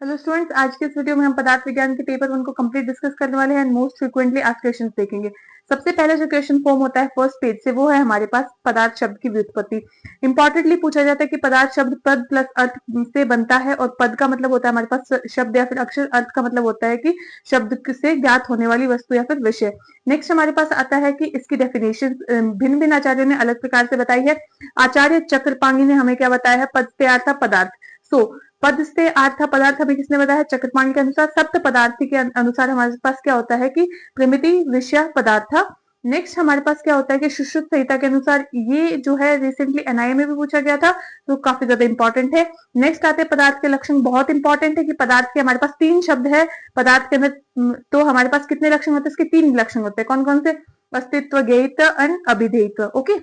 Hello students, आज के इस वीडियो में हम पदार्थ विज्ञान के पेपर 1 को कंप्लीट डिस्कस करने वाले हैं and most frequently asked questions देखेंगे। सबसे पहले जो क्वेश्चन फॉर्म होता है फर्स्ट पेज से, वो है हमारे पास पदार्थ शब्द की व्युत्पत्ति। इंपॉर्टेंटली पूछा जाता है कि पदार्थ शब्द पद प्लस अर्थ से बनता है, और पद का मतलब होता है हमारे पास शब्द या फिर अक्षर, अर्थ का मतलब होता है कि शब्द से ज्ञात होने वाली वस्तु या फिर विषय। नेक्स्ट हमारे पास आता है कि इसकी डेफिनेशन भिन्न भिन्न आचार्यों ने अलग प्रकार से बताई है। आचार्य चक्रपाणी ने हमें क्या बताया है, पद से अर्थ पदार्थ। सो पद से अर्थ पदार्थ हमें किसने बताया, चक्रपाणी के अनुसार। सप्त पदार्थ के अनुसार हमारे पास क्या होता है कि प्रमिति विषय पदार्थ। नेक्स्ट हमारे पास क्या होता है कि सुश्रुत संहिता के अनुसार, ये जो है रिसेंटली एनआईए में भी पूछा गया था, तो काफी ज्यादा इंपॉर्टेंट है। नेक्स्ट आते हैं पदार्थ के लक्षण। बहुत इंपॉर्टेंट है कि पदार्थ के हमारे पास 3 शब्द है पदार्थ के अंदर, तो हमारे पास कितने लक्षण होते हैं, इसके 3 लक्षण होते हैं। कौन कौन से, अस्तित्व, ज्ञेयत्व एंड अभिधेयत्व। ओके,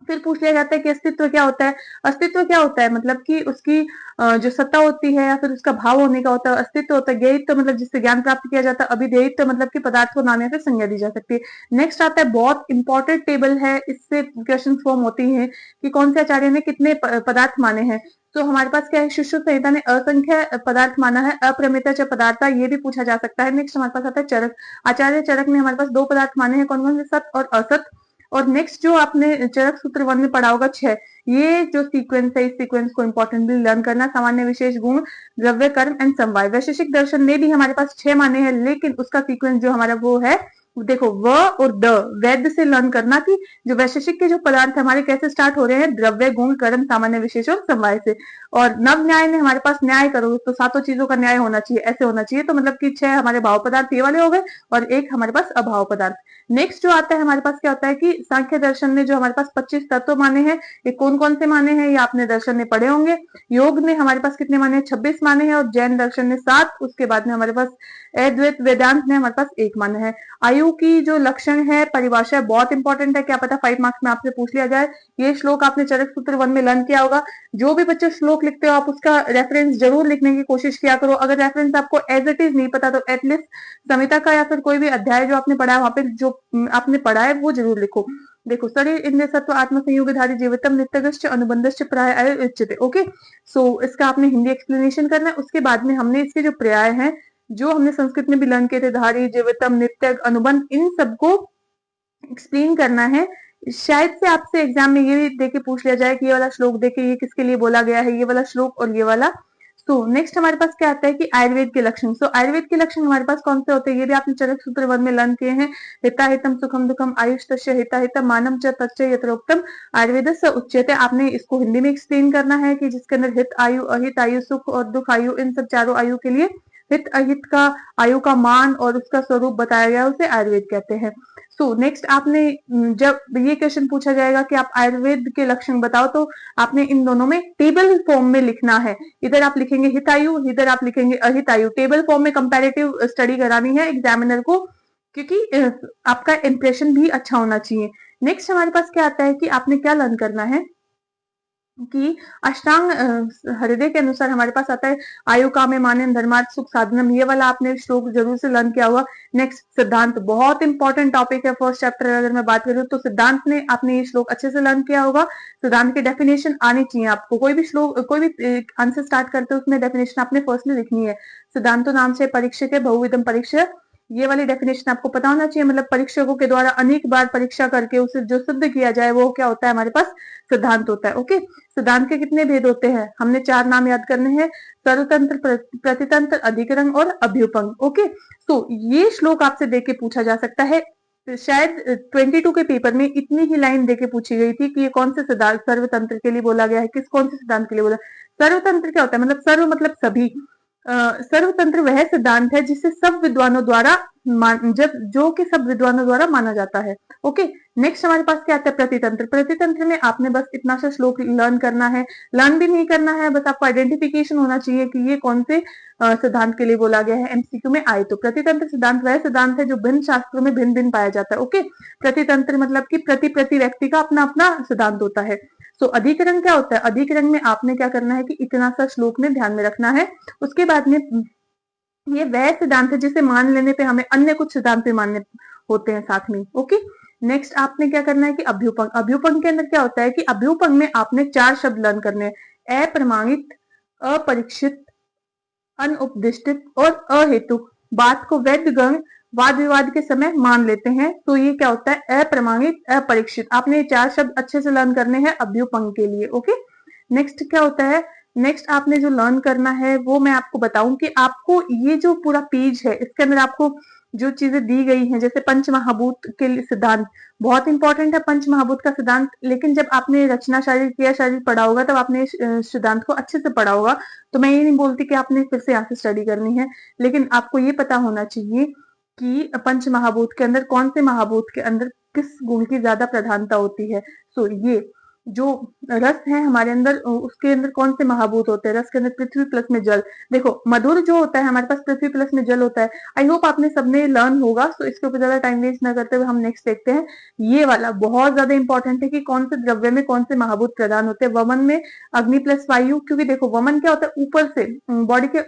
फिर पूछ लिया जाता है कि अस्तित्व क्या होता है। अस्तित्व क्या होता है, मतलब कि उसकी जो सत्ता होती है या फिर उसका भाव होने का होता है, अस्तित्व होता है। ज्ञेयत्व मतलब जिससे ज्ञान प्राप्त किया जाता है। अभिधेयत्व मतलब कि पदार्थ को नाम या फिर संज्ञा दी जा सकती है। नेक्स्ट आता है, बहुत इंपॉर्टेंट टेबल है, इससे क्वेश्चन फॉर्म होती है कि कौन से आचार्य ने कितने पदार्थ माने हैं। तो हमारे पास क्या है, सुश्रुत संहिता ने असंख्य पदार्थ माना है। अप्रमेय च पदार्थ, ये भी पूछा जा सकता है। नेक्स्ट हमारे पास आता है चरक। आचार्य चरक ने हमारे पास 2 पदार्थ माने हैं, कौन कौन से, सत और असत। और नेक्स्ट जो आपने चरक सूत्र 1 में पढ़ा होगा 6, ये जो सीक्वेंस है, इस सीक्वेंस को इंपॉर्टेंटली लर्न करना। सामान्य, विशेष, गुण, द्रव्य, कर्म एंड समवाय। वैशेषिक दर्शन में भी हमारे पास 6 माने हैं, लेकिन उसका सीक्वेंस जो हमारा वो है, देखो व और द, वैध से लर्न करना कि जो वैशेषिक के जो पदार्थ हमारे कैसे स्टार्ट हो रहे हैं, द्रव्य, गुण, कर्म, सामान्य, विशेष और समवाय से। और नव न्याय में हमारे पास न्याय करोगे तो 7 चीजों का न्याय होना चाहिए, ऐसे होना चाहिए। तो मतलब कि 6 हमारे भाव पदार्थ ये वाले हो गए, और 1 हमारे पास अभाव पदार्थ। नेक्स्ट जो आता है हमारे पास, क्या होता है कि सांख्य दर्शन ने जो हमारे पास 25 तत्व माने हैं, ये कौन कौन से माने हैं, ये आपने दर्शन में पढ़े होंगे। योग ने हमारे पास कितने माने हैं, 26 माने हैं, और जैन दर्शन ने 7। उसके बाद में हमारे पास अद्वैत वेदांत ने हमारे पास 1 माना है। आयु की जो लक्षण है, परिभाषा बहुत इंपॉर्टेंट है, क्या पता 5 मार्क्स में आपसे पूछ लिया जाए। ये श्लोक आपने चरक सूत्र 1 में लर्न किया होगा। जो भी बच्चे श्लोक लिखते हो, आप उसका रेफरेंस जरूर लिखने की कोशिश किया करो। अगर रेफरेंस आपको एज इट इज नहीं पता, तो एटलीस्ट संहिता का या फिर कोई भी अध्याय जो आपने पढ़ा है, वहां पे जो आपने पढ़ा है वो जरूर लिखो। देखो, शरीर इंद्रिय सत्व आत्म संयोगधारी जीवितम नित्यगश्च अनुबंधश्च प्राय उच्यते। ओके, सो इसका आपने हिंदी एक्सप्लेनेशन करना है। उसके बाद में हमने इसके जो पर्याय हैं, जो हमने संस्कृत में भी लर्न किए थे, धारी, जीवितम, नित्य, अनुबंध, इन सबको एक्सप्लेन करना है। शायद से आपसे एग्जाम में ये देके पूछ लिया जाए कि ये वाला श्लोक देखे, ये किसके लिए बोला गया है, ये वाला श्लोक और ये वाला। तो नेक्स्ट हमारे पास क्या आता है कि आयुर्वेद के लक्षण। सो आयुर्वेद के लक्षण हमारे पास कौन से होते हैं, ये भी आपने चरक सूत्र 1 में लर्न किए हैं। हिता हितम सुखम दुखम आयुष तस्य हिता हितम मानम च तस्य यत्रोक्तम आयुर्वेद से उच्यते। आपने इसको हिंदी में एक्सप्लेन करना है कि जिसके अंदर हित आयु, अहित आयु, सुख और दुख आयु, इन सब चारों आयु के लिए हित अहित का आयु का मान और उसका स्वरूप बताया गया, उसे आयुर्वेद कहते हैं। सो नेक्स्ट आपने, जब ये क्वेश्चन पूछा जाएगा कि आप आयुर्वेद के लक्षण बताओ, तो आपने इन दोनों में टेबल फॉर्म में लिखना है। इधर आप लिखेंगे हितायु, इधर आप लिखेंगे अहितायु। टेबल फॉर्म में कंपैरेटिव स्टडी करानी है एग्जामिनर को, क्योंकि आपका इंप्रेशन भी अच्छा होना चाहिए। नेक्स्ट हमारे पास क्या आता है कि आपने क्या लर्न करना है कि अष्टांग हृदय के अनुसार हमारे पास आता है आयु कामे मानन धर्मार्थ सुख साधनम। ये वाला आपने श्लोक जरूर से लर्न किया हुआ। नेक्स्ट सिद्धांत, बहुत इंपॉर्टेंट टॉपिक है फर्स्ट चैप्टर। अगर मैं बात करूं तो सिद्धांत ने आपने ये श्लोक अच्छे से लर्न किया होगा। सिद्धांत की डेफिनेशन आनी चाहिए आपको। कोई भी श्लोक, कोई भी आंसर स्टार्ट करते हो उसमें डेफिनेशन आपने फर्स्टली लिखनी है। सिद्धांतो नाम से परीक्षक है, बहुविधम परीक्षा, ये वाली डेफिनेशन आपको पता होना चाहिए। मतलब परीक्षकों के द्वारा अनेक बार परीक्षा करके उसे जो सिद्ध किया जाए, वो क्या होता है, हमारे पास सिद्धांत होता है। ओके, सिद्धांत के कितने भेद होते हैं, हमने 4 नाम याद करने हैं, सर्वतंत्र, प्रतितंत्र, अधिकरण और अभ्युपंग। ओके, तो ये श्लोक आपसे देके पूछा जा सकता है। शायद 22 के पेपर में इतनी ही लाइन देके पूछी गई थी कि ये कौन से सिद्धांत सर्वतंत्र के लिए बोला गया है, किस कौन से सिद्धांत के लिए बोला। सर्वतंत्र क्या होता है, मतलब सर्व मतलब सभी। सर्वतंत्र वह सिद्धांत है जिसे सब विद्वानों द्वारा जब जो कि सब विद्वानों द्वारा माना जाता है। ओके, नेक्स्ट हमारे पास क्या आता है, प्रतितंत्र। प्रतितंत्र में आपने बस इतना सा श्लोक लर्न करना है, लर्न भी नहीं करना है, बस आपको आइडेंटिफिकेशन होना चाहिए कि ये कौन से सिद्धांत के लिए बोला गया है, एमसीक्यू में आए तो। प्रतितंत्र सिद्धांत वह सिद्धांत है जो भिन्न शास्त्रों में भिन्न भिन्न पाया जाता है। ओके, प्रतितंत्र मतलब कि प्रति व्यक्ति का अपना अपना सिद्धांत होता है। सो अधिकरण क्या होता है, अधिकरण में आपने क्या करना है कि इतना सा श्लोक में ध्यान में रखना है। उसके बाद में ये वह सिद्धांत है जिसे मान लेने पे हमें अन्य कुछ सिद्धांत भी मानने होते हैं साथ में। ओके, नेक्स्ट आपने क्या करना है कि अभ्युपंग। अभ्युपंग के अंदर क्या होता है कि अभ्युपंग में आपने 4 शब्द लर्न करने हैं, अप्रमाणित, अपरीक्षित, अनउपदिष्टित और अहेतुक बात को वैध गण वाद विवाद के समय मान लेते हैं, तो ये क्या होता है? अप्रमाणित, अपरीक्षित। आपने ये 4 शब्द अच्छे से लर्न करने हैं अभ्युपंग के लिए। ओके, नेक्स्ट क्या होता है? नेक्स्ट आपने जो लर्न करना है वो मैं आपको बताऊं कि आपको ये जो पूरा पेज है इसके अंदर आपको जो चीजें दी गई हैं, जैसे पंच महाभूत के सिद्धांत बहुत इंपॉर्टेंट है, पंच महाभूत का सिद्धांत। लेकिन जब आपने रचना शारीर क्रिया शारीर पढ़ा होगा तब आपने इस सिद्धांत को अच्छे से पढ़ा होगा। तो मैं ये नहीं बोलती कि आपने फिर से यहाँ से स्टडी करनी है, लेकिन आपको ये पता होना चाहिए कि पंच महाभूत के अंदर कौन से महाभूत के अंदर किस गुण की ज्यादा प्रधानता होती है। सो ये जो रस है हमारे अंदर, उसके अंदर कौन से महाभूत होते हैं? रस के अंदर पृथ्वी प्लस में जल। देखो मधुर जो होता है हमारे पास पृथ्वी प्लस में जल होता है। आई होप आपने सबने लर्न होगा, तो इसके ऊपर ज्यादा टाइम वेस्ट ना करते हुए हम नेक्स्ट देखते हैं। ये वाला बहुत ज्यादा इंपॉर्टेंट है कि कौन से द्रव्य में कौन से महाभूत प्रदान होते हैं। वमन में अग्नि प्लस वायु, क्योंकि देखो वमन क्या होता है? ऊपर से बॉडी के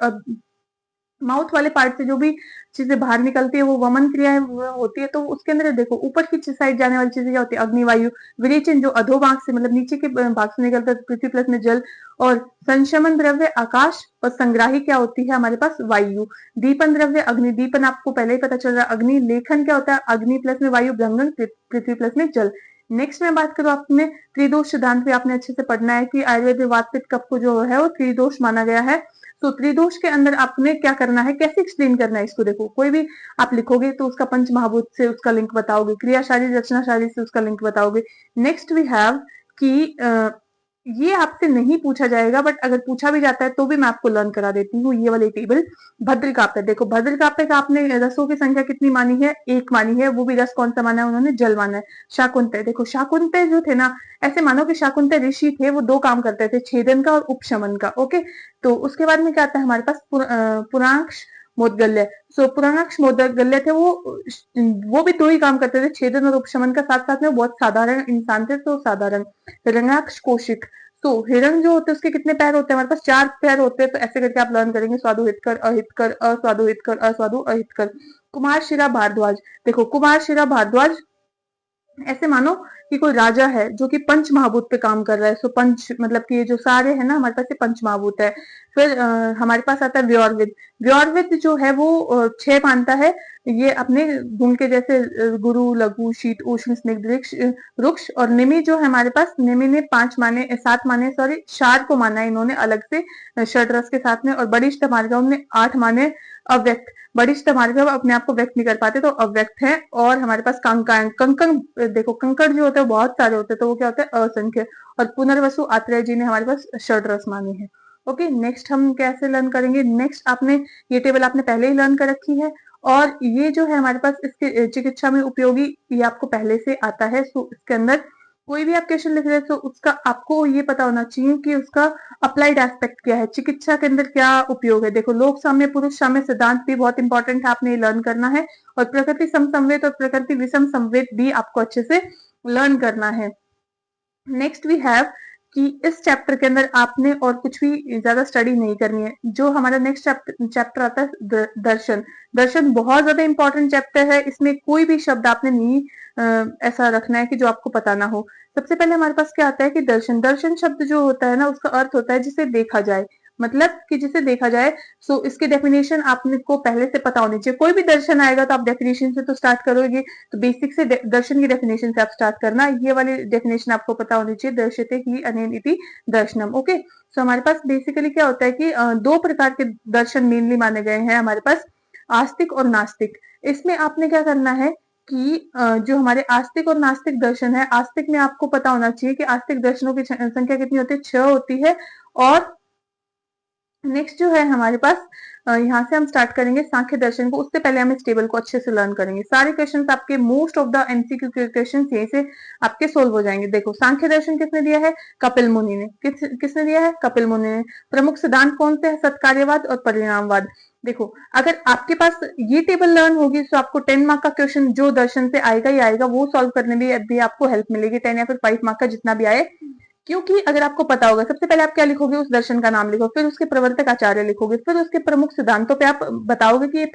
माउथ वाले पार्ट से जो भी चीजें बाहर निकलती है वो वमन क्रिया होती है। तो उसके अंदर देखो ऊपर की साइड जाने वाली चीजें क्या होती है? अग्नि वायु। विरेचन जो अधोभाग से मतलब नीचे के भाग से निकलता है, पृथ्वी प्लस में जल। और संशमन द्रव्य आकाश, और संग्राही क्या होती है हमारे पास? वायु। दीपन द्रव्य अग्नि, दीपन आपको पहले ही पता चल रहा है अग्नि। लेखन क्या होता है? अग्नि प्लस में वायु, भ्रंगन पृथ्वी प्लस में जल। नेक्स्ट मैं बात करूं, आपने त्रिदोष सिद्धांत भी आपने अच्छे से पढ़ना है कि आयुर्वेद में वात पित्त कफ को जो है वो त्रिदोष माना गया है। तो त्रिदोष के अंदर आपने क्या करना है, कैसे एक्सप्लेन करना है इसको? देखो कोई भी आप लिखोगे तो उसका पंच महाभूत से उसका लिंक बताओगे, क्रिया शारीर रचना शारीर से उसका लिंक बताओगे। नेक्स्ट वी हैव कि ये आपसे नहीं पूछा जाएगा, बट अगर पूछा भी जाता है तो भी मैं आपको लर्न करा देती हूँ ये वाली टेबल। भद्रकाप्य, देखो भद्रकाप्य का आपने रसों की संख्या कितनी मानी है? 1 मानी है। वो भी रस कौन सा माना है उन्होंने? जल माना है। शाकुंतय, देखो शाकुंतय जो थे ना, ऐसे मानो कि शाकुंतय ऋषि थे, वो 2 काम करते थे, छेदन का और उपशमन का। ओके, तो उसके बाद में क्या आता है हमारे पास? पुरांक्ष मोदगल्य। सो पुरांक्ष मोदगल्य थे, वो भी 2 ही काम करते थे, छेदन और उपशमन का। साथ साथ में बहुत साधारण इंसान थे, तो साधारण। हिरण्याक्ष कौशिक, तो हिरण जो होते हैं उसके कितने पैर होते हैं? हमारे पास 4 पैर होते हैं। तो ऐसे करके आप लर्न करेंगे, स्वादु हितकर, अहितकर, अस्वादु हितकर, अस्वादु अहितकर। कुमार शिरा भारद्वाज, देखो कुमार शिरा भारद्वाज ऐसे मानो कि कोई राजा है जो कि पंच महाभूत पे काम कर रहा है। सो पंच मतलब कि ये जो सारे है ना हमारे पास, ये पंच महाभूत है। फिर हमारे पास आता है व्योरविद। व्योरविद जो है वो 6 मानता है। ये अपने गुण के जैसे गुरु, लघु, शीत, उष्ण, स्निग्ध, रुक्ष। और निमि जो है हमारे पास, निमि ने 7 माने, सॉरी, क्षार को माना है इन्होंने अलग से षड्रस के साथ में। और बरिष्ठ भार्गव ने 8 माने अव्यक्त। वरिष्ठ भार्गव अपने आप को व्यक्त नहीं कर पाते तो अव्यक्त है। और हमारे पास कंकायन, कंकण, देखो कंकड़ जो होते हैं बहुत सारे होते हैं, तो वो क्या होता है? असंख्य। और पुनर्वसु आत्रेय जी ने हमारे पास षड्रस माने हैं। ओके, नेक्स्ट हम कैसे लर्न करेंगे? नेक्स्ट आपने ये टेबल आपने पहले ही लर्न कर रखी है, और ये जो है हमारे पास इसके चिकित्सा में उपयोगी, ये आपको पहले से आता है। सो इसके अंदर कोई भी आप क्वेश्चन लिख रहे हैं तो उसका आपको ये पता होना चाहिए कि उसका अप्लाइड एस्पेक्ट क्या है, चिकित्सा के अंदर क्या उपयोग है। देखो लोक साम्य पुरुष साम्य सिद्धांत भी बहुत इंपॉर्टेंट है, आपने लर्न करना है। और प्रकृति समसंवेद और प्रकृति विषम संवेद भी आपको अच्छे से लर्न करना है। नेक्स्ट वी हैव कि इस चैप्टर के अंदर आपने और कुछ भी ज्यादा स्टडी नहीं करनी है। जो हमारा नेक्स्ट चैप्टर आता है दर्शन। दर्शन बहुत ज्यादा इंपॉर्टेंट चैप्टर है, इसमें कोई भी शब्द आपने नहीं ऐसा रखना है कि जो आपको पता ना हो। सबसे पहले हमारे पास क्या आता है कि दर्शन। दर्शन शब्द जो होता है ना, उसका अर्थ होता है जिसे देखा जाए, मतलब कि जिसे देखा जाए। सो इसकी डेफिनेशन आपने को पहले से पता होनी चाहिए। कोई भी दर्शन आएगा तो आप डेफिनेशन से तो स्टार्ट करोगे, तो बेसिक से दर्शन की डेफिनेशन से आप स्टार्ट करना। ये वाली डेफिनेशन आपको पता होनी चाहिए, दर्शते ही अनेन इति दर्शनम। ओके, सो हमारे पास बेसिकली क्या होता है कि 2 प्रकार के दर्शन मेनली माने गए हैं हमारे पास, आस्तिक और नास्तिक। इसमें आपने क्या करना है कि जो हमारे आस्तिक और नास्तिक दर्शन है, आस्तिक में आपको पता होना चाहिए कि आस्तिक दर्शनों की संख्या कितनी होती है? 6 होती है। और नेक्स्ट जो है हमारे पास, यहाँ से हम स्टार्ट करेंगे सांख्य दर्शन को। उससे पहले हम इस टेबल को अच्छे से लर्न करेंगे। सारे क्वेश्चंस आपके, most of the MCQ questions यहीं से आपके सोल्व हो जाएंगे। देखो सांख्य दर्शन किसने दिया है? कपिल मुनि ने। किसने दिया है? कपिल मुनि ने। प्रमुख सिद्धांत कौन से है? सत्कार्यवाद और परिणामवाद। देखो अगर आपके पास ये टेबल लर्न होगी तो आपको 10 मार्क का क्वेश्चन जो दर्शन से आएगा ही आएगा, वो सॉल्व करने में भी आपको हेल्प मिलेगी। 10 या फिर 5 मार्क का जितना भी आए, क्योंकि अगर आपको पता होगा, सबसे पहले आप क्या लिखोगे? उस दर्शन का नाम लिखो, फिर उसके प्रवर्तक आचार्य लिखोगे, फिर उसके प्रमुख सिद्धांतों पे आप बताओगे कि ये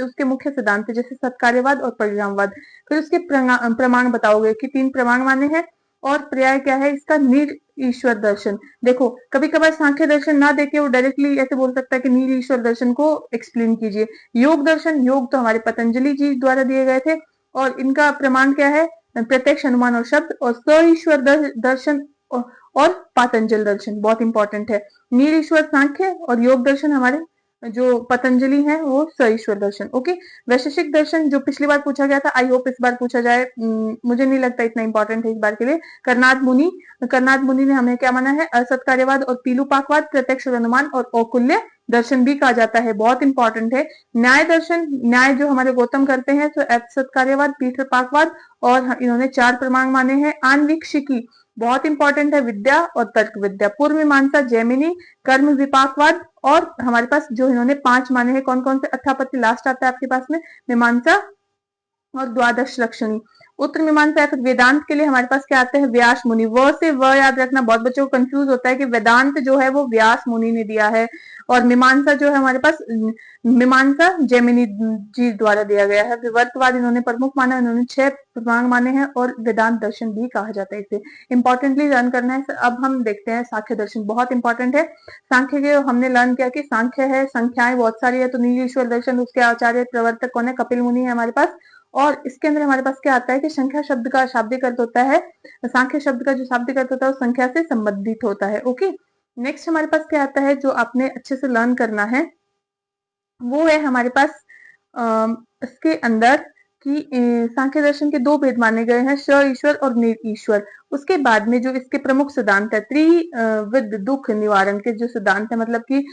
उसके मुख्य सिद्धांत है, जैसे सत्कार्यवाद और परिणामवाद। फिर उसके प्रमाण बताओगे कि 3 प्रमाण माने हैं, और पर्याय क्या है इसका, नील ईश्वर दर्शन। देखो कभी कभार सांख्य दर्शन ना देके वो डायरेक्टली ऐसे बोल सकता है कि नील ईश्वर दर्शन को एक्सप्लेन कीजिए। योग दर्शन, योग तो हमारे पतंजलि जी द्वारा दिए गए थे और इनका प्रमाण क्या है, प्रत्यक्ष अनुमान और शब्द। और स ईश्वर दर्शन और पातंजल दर्शन बहुत इंपॉर्टेंट है। नील ईश्वर सांख्य और योग दर्शन हमारे जो पतंजलि है वो स ईश्वर दर्शन। ओके, वैशेषिक दर्शन जो पिछली बार पूछा गया था, आई होप इस बार पूछा जाए, मुझे नहीं लगता इतना इंपॉर्टेंट है इस बार के लिए। कर्नाद मुनि ने हमें क्या माना है, असत कार्यवाद और पीलूपाकवाद, प्रत्यक्ष अनुमान और औकुल्य दर्शन भी कहा जाता है, बहुत इंपॉर्टेंट है। न्याय दर्शन, न्याय जो हमारे गौतम करते हैं तो असत कार्यवाद, पीठपाकवाद और इन्होंने 4 प्रमाण माने हैं। आन्वीक्षिकी बहुत इंपॉर्टेंट है, विद्या और तर्क विद्या। पूर्व मीमांसा जैमिनी, कर्म विपाकवाद और हमारे पास जो इन्होंने 5 माने हैं, कौन कौन से, अठापत्ति लास्ट आता है आपके पास में, मीमांसा और द्वादश लक्षणी। उत्तर मीमांसा या फिर वेदांत के लिए हमारे पास क्या आते हैं, व्यास मुनि। व से व याद रखना, बहुत बच्चों को कंफ्यूज होता है कि वेदांत जो है वो व्यास मुनि ने दिया है और मीमांसा जो है हमारे पास मीमांसा जैमिनी जी द्वारा दिया गया है। विवर्तवाद इन्होंने प्रमुख माना, इन्होंने 6 प्रमाण माने हैं और वेदांत दर्शन भी कहा जाता है इसे। इंपॉर्टेंटली लर्न करना है। अब हम देखते हैं सांख्य दर्शन, बहुत इंपॉर्टेंट है। सांख्य के हमने लर्न किया कि सांख्य है, संख्याएं बहुत सारी है, तो नील ईश्वर दर्शन, उसके आचार्य प्रवर्तक कौन है, कपिल मुनि है हमारे पास। और इसके अंदर हमारे पास क्या आता है कि संख्या शब्द का शाब्दिक अर्थ होता है, सांख्य शब्द का जो शाब्दिक अर्थ होता है वो संख्या से संबंधित होता है। ओके, नेक्स्ट हमारे पास क्या आता है जो आपने अच्छे से लर्न करना है, वो है हमारे पास इसके अंदर कि सांख्य दर्शन के 2 भेद माने गए हैं, श ईश्वर और निर ईश्वर। उसके बाद में जो इसके प्रमुख सिद्धांत है, त्रिविध दुख निवारण के जो सिद्धांत है, मतलब कि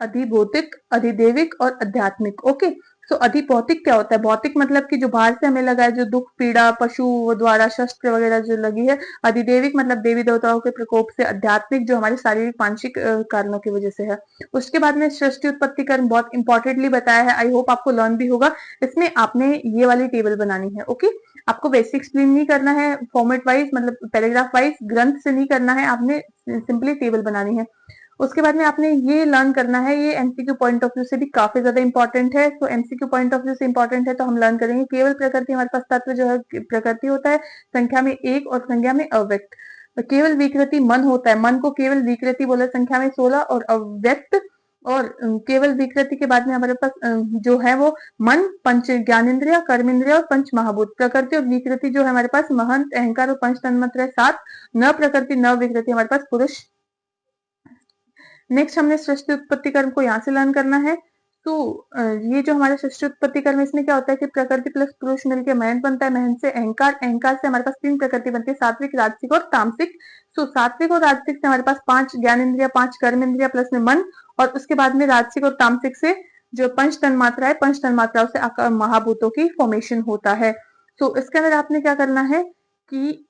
अधिभौतिक, अधिदेविक और आध्यात्मिक। ओके, सो अधिभौतिक क्या होता है, भौतिक मतलब कि जो बाहर से हमें लगा है, जो दुख पीड़ा पशु द्वारा शस्त्र वगैरह जो लगी है। अधिदेविक मतलब देवी देवताओं के प्रकोप से। आध्यात्मिक जो हमारे शारीरिक मानसिक कारणों की वजह से है। उसके बाद में सृष्टि उत्पत्ति कर्म बहुत इंपॉर्टेंटली बताया है, आई होप आपको लर्न भी होगा। इसमें आपने ये वाली टेबल बनानी है। ओके, आपको वैसे एक्सप्लेन नहीं करना है फॉर्मेट वाइज, मतलब पैराग्राफ वाइज, ग्रंथ से नहीं करना है, आपने सिंपली टेबल बनानी है। उसके बाद में आपने ये लर्न करना है, ये एमसीक्यू पॉइंट ऑफ व्यू से भी काफी ज्यादा इंपॉर्टेंट है। तो एमसीक्यू पॉइंट ऑफ व्यू से इंपॉर्टेंट है तो हम लर्न करेंगे केवल प्रकृति। हमारे पास तत्व जो है प्रकृति होता है, संख्या में 1 और संज्ञा में अव्यक्त। केवल विकृति मन होता है, मन को केवल विकृति बोला, संख्या में 16 और अव्यक्त। और केवल विकृति के बाद में हमारे पास जो है वो मन, पंच ज्ञानेन्द्रिय, कर्मेंद्रिय और पंच महाभूत। प्रकृति और विकृति जो है हमारे पास महंत, अहंकार और पंच तन्मात्र है 7। न प्रकृति न विकृति हमारे पास पुरुष। नेक्स्ट हमने सृष्टि उत्पत्ति कर्म को यहाँ से लर्न करना है। तो ये जो हमारे सृष्टि उत्पत्ति कर्म, इसमें क्या होता है कि प्रकृति प्लस पुरुष मिलकर महंत बनता है, महंत से अहंकार, अहंकार से हमारे पास 3 प्रकृति बनती है, सात्विक, राजसिक और तामसिक। तो सात्विक और राजसिक से हमारे पास 5 ज्ञान इंद्रिया, 5 कर्म इंद्रिया प्लस में मन, और उसके बाद में राजसिक और तामसिक से जो पंच तन्मात्रा है, पंच तन्मात्राओं से महाभूतों की फॉर्मेशन होता है। तो इसके अंदर आपने क्या करना है कि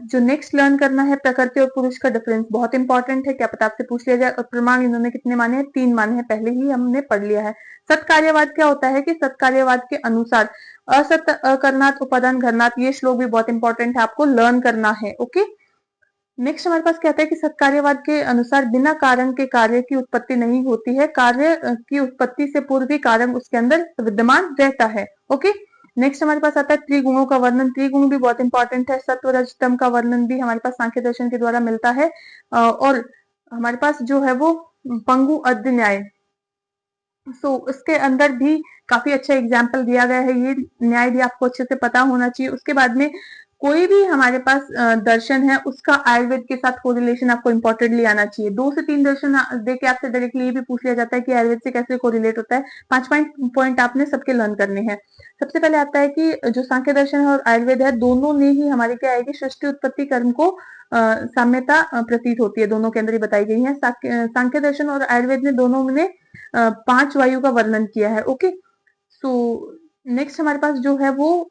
जो नेक्स्ट लर्न करना है, प्रकृति और पुरुष का डिफरेंस बहुत इंपॉर्टेंट है, क्या पता आपसे पूछ लिया जाए। और प्रमाण इन्होंने कितने माने हैं, 3 माने हैं, पहले ही हमने पढ़ लिया है। सत्कार्यवाद क्या होता है कि सत्कार्यवाद के अनुसार असत, अकरणात, उपादान, घरनाथ, ये श्लोक भी बहुत इंपॉर्टेंट है, आपको लर्न करना है। ओके, नेक्स्ट हमारे पास क्या आता है कि सत्कार्यवाद के अनुसार बिना कारण के कार्य की उत्पत्ति नहीं होती है, कार्य की उत्पत्ति से पूर्व भी कारण उसके अंदर विद्यमान रहता है। ओके, नेक्स्ट हमारे पास आता है त्रिगुणों का वर्णन। त्रिगुण भी बहुत इंपॉर्टेंट है। सत्व रज तम का वर्णन भी हमारे पास सांख्य दर्शन के द्वारा मिलता है। और हमारे पास जो है वो पंगु अद्य न्याय, सो इसके अंदर भी काफी अच्छा एग्जाम्पल दिया गया है। ये न्याय भी आपको अच्छे से पता होना चाहिए। उसके बाद में कोई भी हमारे पास दर्शन है, उसका आयुर्वेद के साथ कोरिलेशन आपको इंपॉर्टेंटली आना चाहिए। 2 से 3 दर्शन देके आपसे डायरेक्टली ये भी पूछ लिया जाता है कि आयुर्वेद से कैसे कोरिलेट होता है। 5 पॉइंट आपने सबके लर्न करने हैं। सबसे पहले आता है कि जो सांख्य दर्शन है और आयुर्वेद है, दोनों ने ही हमारे क्या है कि सृष्टि उत्पत्ति कर्म को साम्यता प्रतीत होती है, दोनों के अंदर ही बताई गई है। सांख्य दर्शन और आयुर्वेद ने दोनों ने 5 वायु का वर्णन किया है। ओके, सो नेक्स्ट हमारे पास जो है वो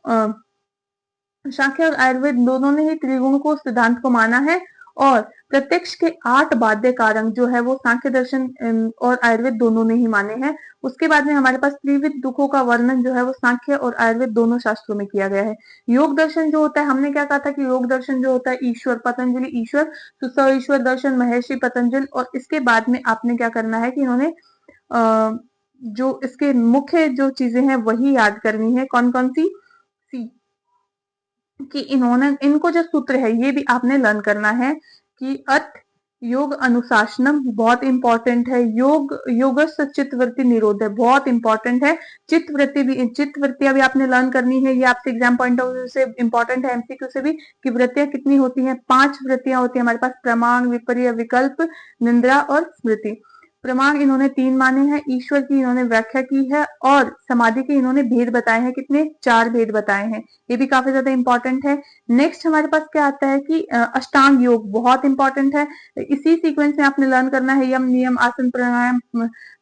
सांख्य और आयुर्वेद दोनों ने ही त्रिगुण को सिद्धांत को माना है। और प्रत्यक्ष के 8 बाध्य कारक जो है वो सांख्य दर्शन और आयुर्वेद दोनों ने ही माने हैं। उसके बाद में हमारे पास त्रिविध दुखों का वर्णन जो है वो सांख्य और आयुर्वेद दोनों शास्त्रों में किया गया है। योग दर्शन जो होता है, हमने क्या कहा था कि योग दर्शन जो होता है ईश्वर, पतंजलि ईश्वर, तो स ईश्वर दर्शन महर्षि पतंजलि। और इसके बाद में आपने क्या करना है कि इन्होंने जो इसके मुख्य जो चीजें हैं वही याद करनी है। कौन कौन सी, कि इन्होंने इनको जो सूत्र है ये भी आपने लर्न करना है कि अत योग अनुशासनम बहुत इंपॉर्टेंट है, योग योगस्य चित्तवृत्ति निरोध है बहुत इंपॉर्टेंट है, चित्तवृत्तियां भी आपने लर्न करनी है, ये आपसे एग्जाम पॉइंट ऑफ व्यू से इंपॉर्टेंट है, एमसीक्यू से भी, कि वृत्तियां कितनी होती हैं, 5 वृत्तियां होती है हमारे पास, प्रमाण, विपर्य, विकल्प, निंद्रा और स्मृति। प्रमाण इन्होंने 3 माने हैं, ईश्वर की इन्होंने व्याख्या की है, और समाधि के इन्होंने भेद बताए हैं, कितने, 4 भेद बताए हैं, ये भी काफी ज्यादा इंपॉर्टेंट है। नेक्स्ट हमारे पास क्या आता है कि अष्टांग योग बहुत इंपॉर्टेंट है, इसी सीक्वेंस में आपने लर्न करना है, यम, नियम, आसन, प्राणायाम,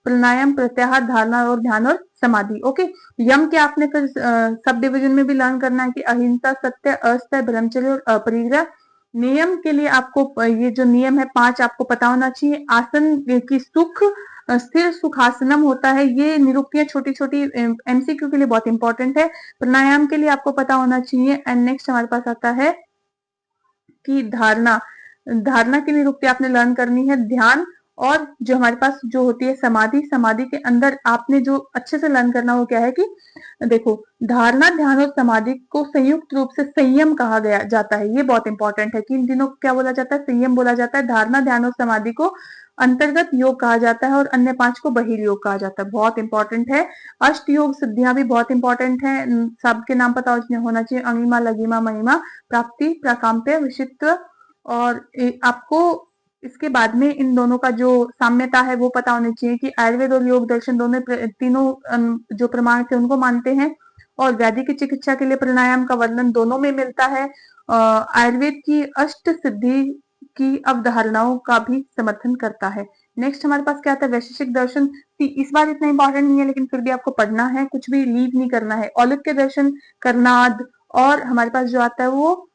प्राणायाम, प्रत्याहार, धारणा और ध्यान और समाधि। ओके, यम के आपने फिर सब डिविजन में भी लर्न करना है कि अहिंसा, सत्य, अस्त्य, ब्रह्मचर्य और अपरिग्रह। नियम के लिए आपको ये जो नियम है 5 आपको पता होना चाहिए। आसन की सुख, स्थिर सुखासनम होता है, ये निरुक्तियां छोटी छोटी एमसीक्यू के लिए बहुत इंपॉर्टेंट है। प्राणायाम के लिए आपको पता होना चाहिए। एंड नेक्स्ट हमारे पास आता है कि धारणा, धारणा की निरुक्ति आपने लर्न करनी है। ध्यान, और जो हमारे पास जो होती है समाधि, समाधि के अंदर आपने जो अच्छे से लर्न करना वो क्या है कि देखो, धारणा, ध्यान और समाधि को संयुक्त रूप से संयम कहा गया जाता है, ये बहुत इंपॉर्टेंट है कि इन दिनों क्या बोला जाता है, संयम बोला जाता है। धारणा, ध्यान और समाधि को अंतर्गत योग कहा जाता है और अन्य 5 को बहिर्योग कहा जाता है, बहुत इंपॉर्टेंट है। अष्ट योग सिद्धियां भी बहुत इंपॉर्टेंट है, सबके नाम पता होना चाहिए, अंगिमा, लघिमा, महिमा, प्राप्ति, प्राकांप्य, विशित्व, और आपको इसके बाद में इन दोनों का जो साम्यता है वो पता होनी चाहिए कि आयुर्वेद और योग दर्शन दोनों तीनों जो प्रमाण थे उनको मानते हैं, और वैदिक की चिकित्सा के लिए प्राणायाम का वर्णन दोनों में मिलता है। आयुर्वेद की अष्ट सिद्धि की अवधारणाओं का भी समर्थन करता है। नेक्स्ट हमारे पास क्या आता है, वैशेषिक दर्शन। इस बार इतना इंपॉर्टेंट नहीं है लेकिन फिर भी आपको पढ़ना है, कुछ भी लीव नहीं करना है। औलित्य दर्शन, कर्नाद, और हमारे पास जो आता है वो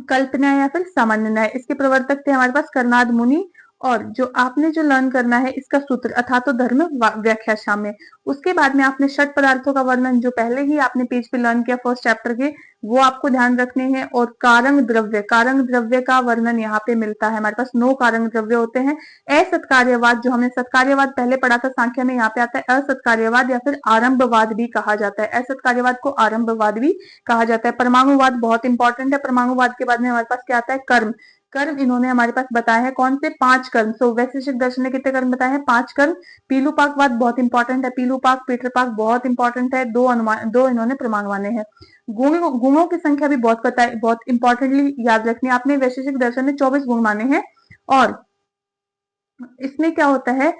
कल्पना या फिर सामान्य न्याय, इसके प्रवर्तक थे हमारे पास कर्नाद मुनि। और जो आपने जो लर्न करना है इसका सूत्र अथा तो धर्म व्याख्या शामिल। उसके बाद में आपने षट पदार्थों का वर्णन जो पहले ही आपने पेज पे लर्न किया फर्स्ट चैप्टर के, वो आपको ध्यान रखने हैं। और कारंग द्रव्य, कारंग द्रव्य का वर्णन यहाँ पे मिलता है, हमारे पास 9 कारंग द्रव्य होते हैं। असत्कार्यवाद, जो हमने सत्कार्यवाद पहले पढ़ा था सांख्य में, यहाँ पे आता है असत्कार्यवाद या फिर आरंभवाद भी कहा जाता है, असत्कार्यवाद को आरंभवाद भी कहा जाता है। परमाणुवाद बहुत इंपॉर्टेंट है। परमाणुवाद के बाद में हमारे पास क्या आता है, कर्म। कर्म इन्होंने हमारे पास बताए हैं कौन से, 5 कर्म। सो वैशेषिक दर्शन ने कितने कर्म बताए हैं, 5 कर्म। पीलूपाकवाद बहुत इंपॉर्टेंट है, पीलूपाक, पीठरपाक बहुत इंपॉर्टेंट है, 2 अनुमान, 2 इन्होंने प्रमाण माने हैं। गुणों की संख्या भी बहुत इंपॉर्टेंटली याद रखनी है आपने। वैशेषिक दर्शन ने 24 गुण माने हैं, और इसमें क्या होता है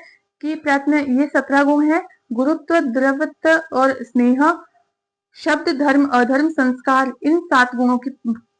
कि प्रयत्न, ये 17 गुण है। गुरुत्व, द्रवत्व और स्नेह, शब्द, धर्म, अधर्म, संस्कार, इन 7 गुणों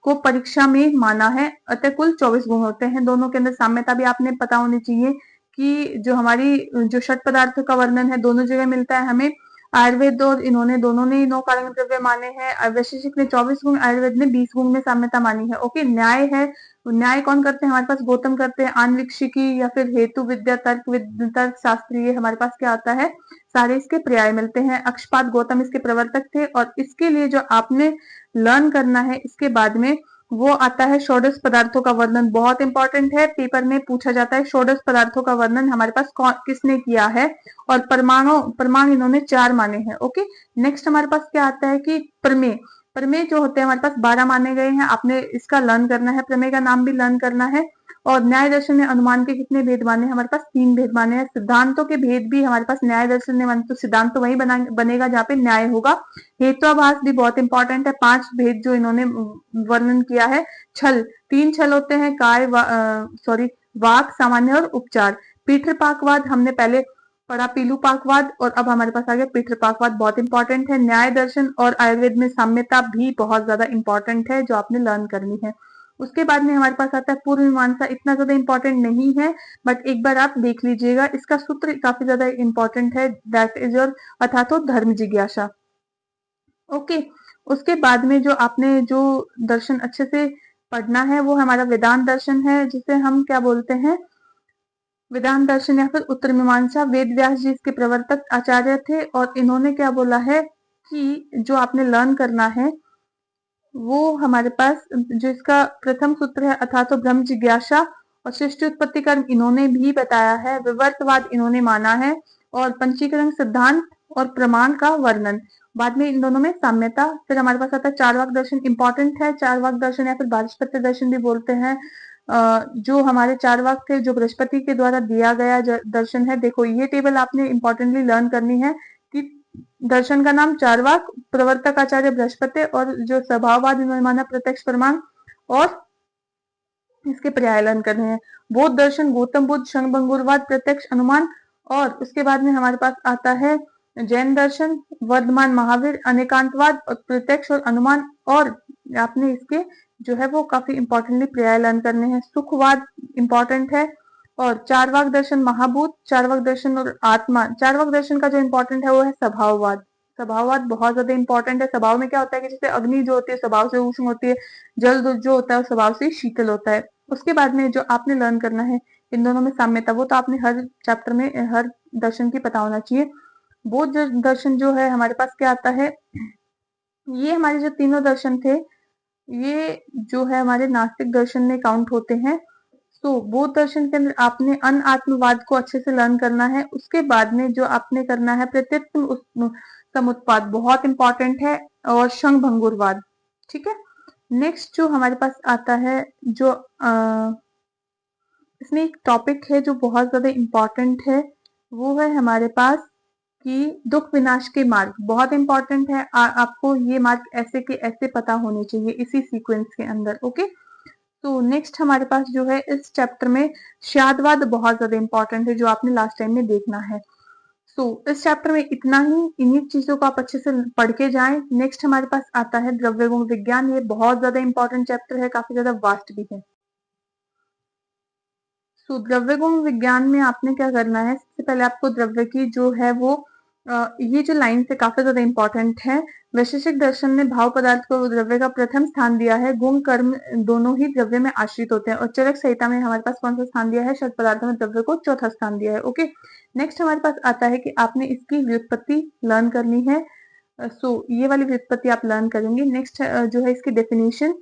को परीक्षा में माना है। अतः कुल 24 गुण होते हैं। दोनों के अंदर साम्यता भी आपने पता होनी चाहिए कि जो हमारी जो षट पदार्थों का वर्णन है दोनों जगह मिलता है हमें। आयुर्वेद और इन्होंने दोनों ने 9 कारक द्रव्य माने हैं, वैशेषिक ने 24 गुण, आयुर्वेद ने 20 गुण में साम्यता मानी है। ओके, न्याय है, न्याय कौन करते हैं हमारे पास, गौतम करते हैं। आन्वीक्षिकी या फिर हेतु विद्या, तर्क शास्त्रीय हमारे पास क्या आता है, सारे इसके पर्याय मिलते हैं। अक्षपाद गौतम इसके प्रवर्तक थे। और इसके लिए जो आपने लर्न करना है इसके बाद में वो आता है षोडश पदार्थों का वर्णन, बहुत इंपॉर्टेंट है, पेपर में पूछा जाता है। षोडश पदार्थों का वर्णन हमारे पास किसने किया है, और प्रमाण इन्होंने 4 माने हैं। ओके, नेक्स्ट हमारे पास क्या आता है कि प्रमेय। प्रमेय जो होते हैं हमारे पास 12 माने गए हैं, आपने इसका लर्न करना है, प्रमेय का नाम भी लर्न करना है। और न्याय दर्शन ने अनुमान के कितने भेद माने, हमारे पास 3 भेद माने हैं। सिद्धांतों के भेद भी हमारे पास न्याय दर्शन ने माने, तो सिद्धांत तो वही बनेगा जहाँ पे न्याय होगा। हेत्वाभास भी बहुत इंपॉर्टेंट है, 5 भेद जो इन्होंने वर्णन किया है। छल, 3 छल होते हैं, काय, वाक, सामान्य और उपचार। पीठरपाकवाद हमने पहले पढ़ा, पीलूपाकवाद, और अब हमारे पास आ गया पीठरपाकवाद, बहुत इंपॉर्टेंट है। न्याय दर्शन और आयुर्वेद में साम्यता भी बहुत ज्यादा इंपॉर्टेंट है जो आपने लर्न करनी है। उसके बाद में हमारे पास आता है पूर्व मीमांसा, इतना ज्यादा इंपॉर्टेंट नहीं है बट एक बार आप देख लीजिएगा, इसका सूत्र काफी ज्यादा इंपॉर्टेंट है, दैट इज योर अथातो धर्म जिज्ञासा। ओके, उसके बाद में जो आपने जो दर्शन अच्छे से पढ़ना है वो हमारा वेदांत दर्शन है, जिसे हम क्या बोलते हैं, वेदांत दर्शन या फिर उत्तर मीमांसा। वेद व्यास जी इसके प्रवर्तक आचार्य थे, और इन्होंने क्या बोला है कि जो आपने लर्न करना है वो हमारे पास जो इसका प्रथम सूत्र है अथा तो ब्रह्म जिज्ञासा, और सृष्टि उत्पत्ति कर्म इन्होंने भी बताया है। विवर्तवाद इन्होंने माना है, और पंचीकरण सिद्धांत और प्रमाण का वर्णन। बाद में इन दोनों में साम्यता। फिर हमारे पास आता है चार्वाक दर्शन, इंपॉर्टेंट है चार्वाक दर्शन या फिर वाजपेयी दर्शन भी बोलते हैं। जो हमारे चार्वाक थे, जो बृहस्पति के द्वारा दिया गया दर्शन है। देखो ये टेबल आपने इंपॉर्टेंटली लर्न करनी है कि दर्शन का नाम चार्वाक, प्रवर्तक आचार्य बृहस्पति, और जो स्वभाववाद इन्होंने माना प्रत्यक्ष प्रमाण, और इसके पर्याय लर्न करने हैं। बौद्ध दर्शन गौतम बुद्ध, क्षणभंगुरवाद, प्रत्यक्ष अनुमान, और उसके बाद में हमारे पास आता है जैन दर्शन, वर्धमान महावीर, अनेकांतवाद और प्रत्यक्ष और अनुमान, और आपने इसके जो है वो काफी इंपॉर्टेंटली पर्याय लर्न करने हैं। सुखवाद इंपॉर्टेंट है, और चारवाक दर्शन महाभूत, चारवाक दर्शन और आत्मा। चारवाक दर्शन का जो इंपॉर्टेंट है वो है स्वभाववाद। स्वभाववाद बहुत ज्यादा इंपॉर्टेंट है। स्वभाव में क्या होता है कि जैसे अग्नि जो होती है स्वभाव से उष्ण होती है, जल जो होता है स्वभाव से शीतल होता है। उसके बाद में जो आपने लर्न करना है इन दोनों में साम्यता, वो तो आपने हर चैप्टर में हर दर्शन की पता होना चाहिए। बौद्ध दर्शन जो है हमारे पास क्या आता है, ये हमारे जो तीनों दर्शन थे ये जो है हमारे नास्तिक दर्शन में काउंट होते हैं। तो बौद्ध दर्शन के अंदर आपने अनआत्मवाद को अच्छे से लर्न करना है। उसके बाद में जो आपने करना है प्रत्यत्व समुत्पाद, बहुत इंपॉर्टेंट है, और क्षणभंगुरवाद। ठीक है। नेक्स्ट जो हमारे पास आता है, जो इसमें एक टॉपिक है जो बहुत ज्यादा इंपॉर्टेंट है, वो है हमारे पास कि दुख विनाश के मार्ग। बहुत इंपॉर्टेंट है। आपको ये मार्ग ऐसे के ऐसे पता होने चाहिए इसी सीक्वेंस के अंदर। ओके। तो नेक्स्ट हमारे पास जो है इस चैप्टर में शादवाद बहुत ज्यादा इंपॉर्टेंट है, जो आपने लास्ट टाइम में देखना है। तो इस चैप्टर में इतना ही, इन्हीं चीजों को आप अच्छे से पढ़ के जाएं। नेक्स्ट हमारे पास आता है द्रव्य गुण विज्ञान। ये बहुत ज्यादा इंपॉर्टेंट चैप्टर है, काफी ज्यादा वास्ट भी है। तो द्रव्य गुण विज्ञान में आपने क्या करना है, सबसे पहले आपको द्रव्य की जो है वो ये जो लाइन से काफी ज्यादा इंपॉर्टेंट है। वैशेषिक दर्शन ने भाव पदार्थ को द्रव्य का प्रथम स्थान दिया है। गुण कर्म दोनों ही द्रव्य में आश्रित होते हैं। और चरक संहिता में हमारे पास कौन सा स्थान दिया है, षट पदार्थों में द्रव्य को चौथा स्थान दिया है। ओके। नेक्स्ट हमारे पास आता है कि आपने इसकी व्युत्पत्ति लर्न करनी है। सो ये वाली व्युत्पत्ति आप लर्न करेंगे। नेक्स्ट जो है इसकी डेफिनेशन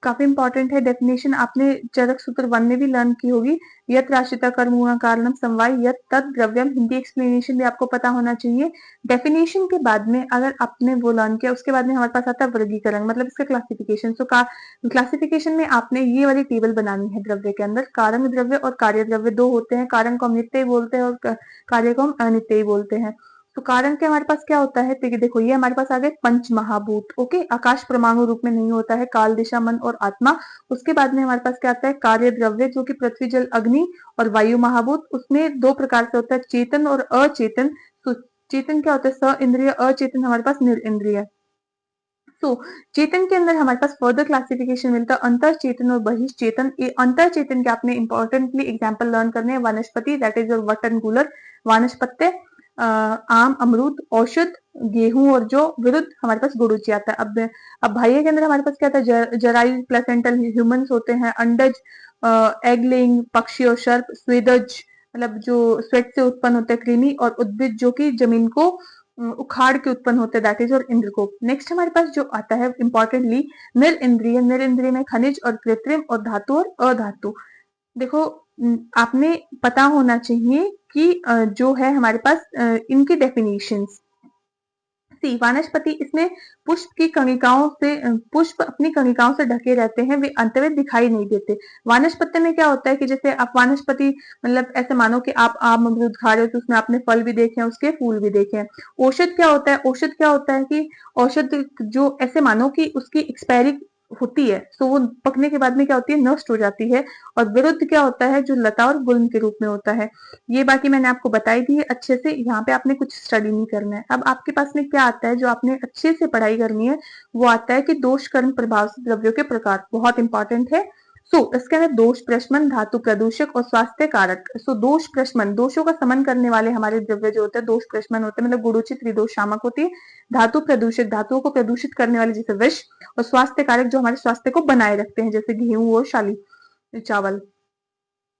काफी इंपॉर्टेंट है। डेफिनेशन आपने चरक सूत्र 1 में भी लर्न की होगी। यत राशिता कर्म कारणम समवाय यत तद द्रव्यम। हिंदी एक्सप्लेनेशन भी आपको पता होना चाहिए। डेफिनेशन के बाद में अगर आपने वो लर्न किया, उसके बाद में हमारे पास आता है वर्गीकरण, मतलब इसका क्लासिफिकेशन। तो क्लासिफिकेशन में आपने ये वाली टेबल बनानी है द्रव्य के अंदर। कारक द्रव्य और कार्य द्रव्य दो होते हैं। कारण को हम नित्य बोलते हैं और कार्य को हम अनित्य बोलते हैं। तो कारण के हमारे पास क्या होता है, देखो ये हमारे पास आ गए पंच महाभूत। ओके। आकाश परमाणु रूप में नहीं होता है, काल, दिशा, मन और आत्मा। उसके बाद में हमारे पास क्या आता है, कार्य द्रव्य, जो कि पृथ्वी, जल, अग्नि और वायु महाभूत। उसमें दो प्रकार से होता है, चेतन और अचेतन। तो चेतन क्या होता है, स इंद्रिय, अचेतन हमारे पास निरिंद्रिय। तो चेतन के अंदर हमारे पास फर्दर क्लासिफिकेशन मिलता है अंतर चेतन और बहिश्चेतन। अंतर चेतन के आपने इंपॉर्टेंटली एग्जांपल लर्न करने हैं। वनस्पति, दैट इज योर वट एंड कूलर, वानस्पत्य, आम, अमरूद, औषध, गेहूं, और जो विरुद्ध हमारे पास गुरुचि आता है। अब बाह्य के अंदर हमारे पास क्या आता है, जरायु, प्लेसेंटल, ह्यूमंस होते हैं, अंडज, एग लेइंग पक्षी और सर्प, स्वेदज मतलब जो स्वेट से उत्पन्न होते हैं, कृमि, और उद्भिद जो कि जमीन को उखाड़ के उत्पन्न होते हैं, दैट इज और इंद्रकोप। नेक्स्ट हमारे पास जो आता है इंपॉर्टेंटली निर इंद्रिय। निर इंद्रिय में खनिज और कृत्रिम और धातु और अधातु। देखो आपने पता होना चाहिए कि जो है हमारे पास इनकी डेफिनेशंस। वानस्पति, इसमें पुष्प की कणिकाओं से, पुष्प अपनी कणिकाओं से ढके रहते हैं, वे अंतर्गत दिखाई नहीं देते। वानस्पति में क्या होता है कि जैसे आप वानस्पति मतलब ऐसे मानो कि आप आम अमरूद खा रहे हो, तो उसमें आपने फल भी देखे हैं, उसके फूल भी देखे हैं। औषध क्या होता है, औषध क्या होता है कि औषध जो ऐसे मानो कि उसकी एक्सपायरी होती है, तो वो पकने के बाद में क्या होती है, नष्ट हो जाती है। और विरुद्ध क्या होता है, जो लता और गुल्म के रूप में होता है। ये बाकी मैंने आपको बताई दी है अच्छे से, यहाँ पे आपने कुछ स्टडी नहीं करना है। अब आपके पास में क्या आता है, जो आपने अच्छे से पढ़ाई करनी है, वो आता है कि दोष कर्म प्रभाव से द्रव्यों के प्रकार, बहुत इंपॉर्टेंट है। इसके अंदर दोष प्रशमन, धातु प्रदूषक और स्वास्थ्य कारक। दोष प्रशमन, दोषों का समन करने वाले हमारे द्रव्य जो होते हैं दोष प्रशमन होते हैं, मतलब गुरुचित त्रिदोष शामक होती है। धातु प्रदूषक, धातुओं को प्रदूषित करने वाले जैसे विष, और स्वास्थ्य कारक जो हमारे स्वास्थ्य को बनाए रखते हैं, जैसे गेहूं और शाली चावल।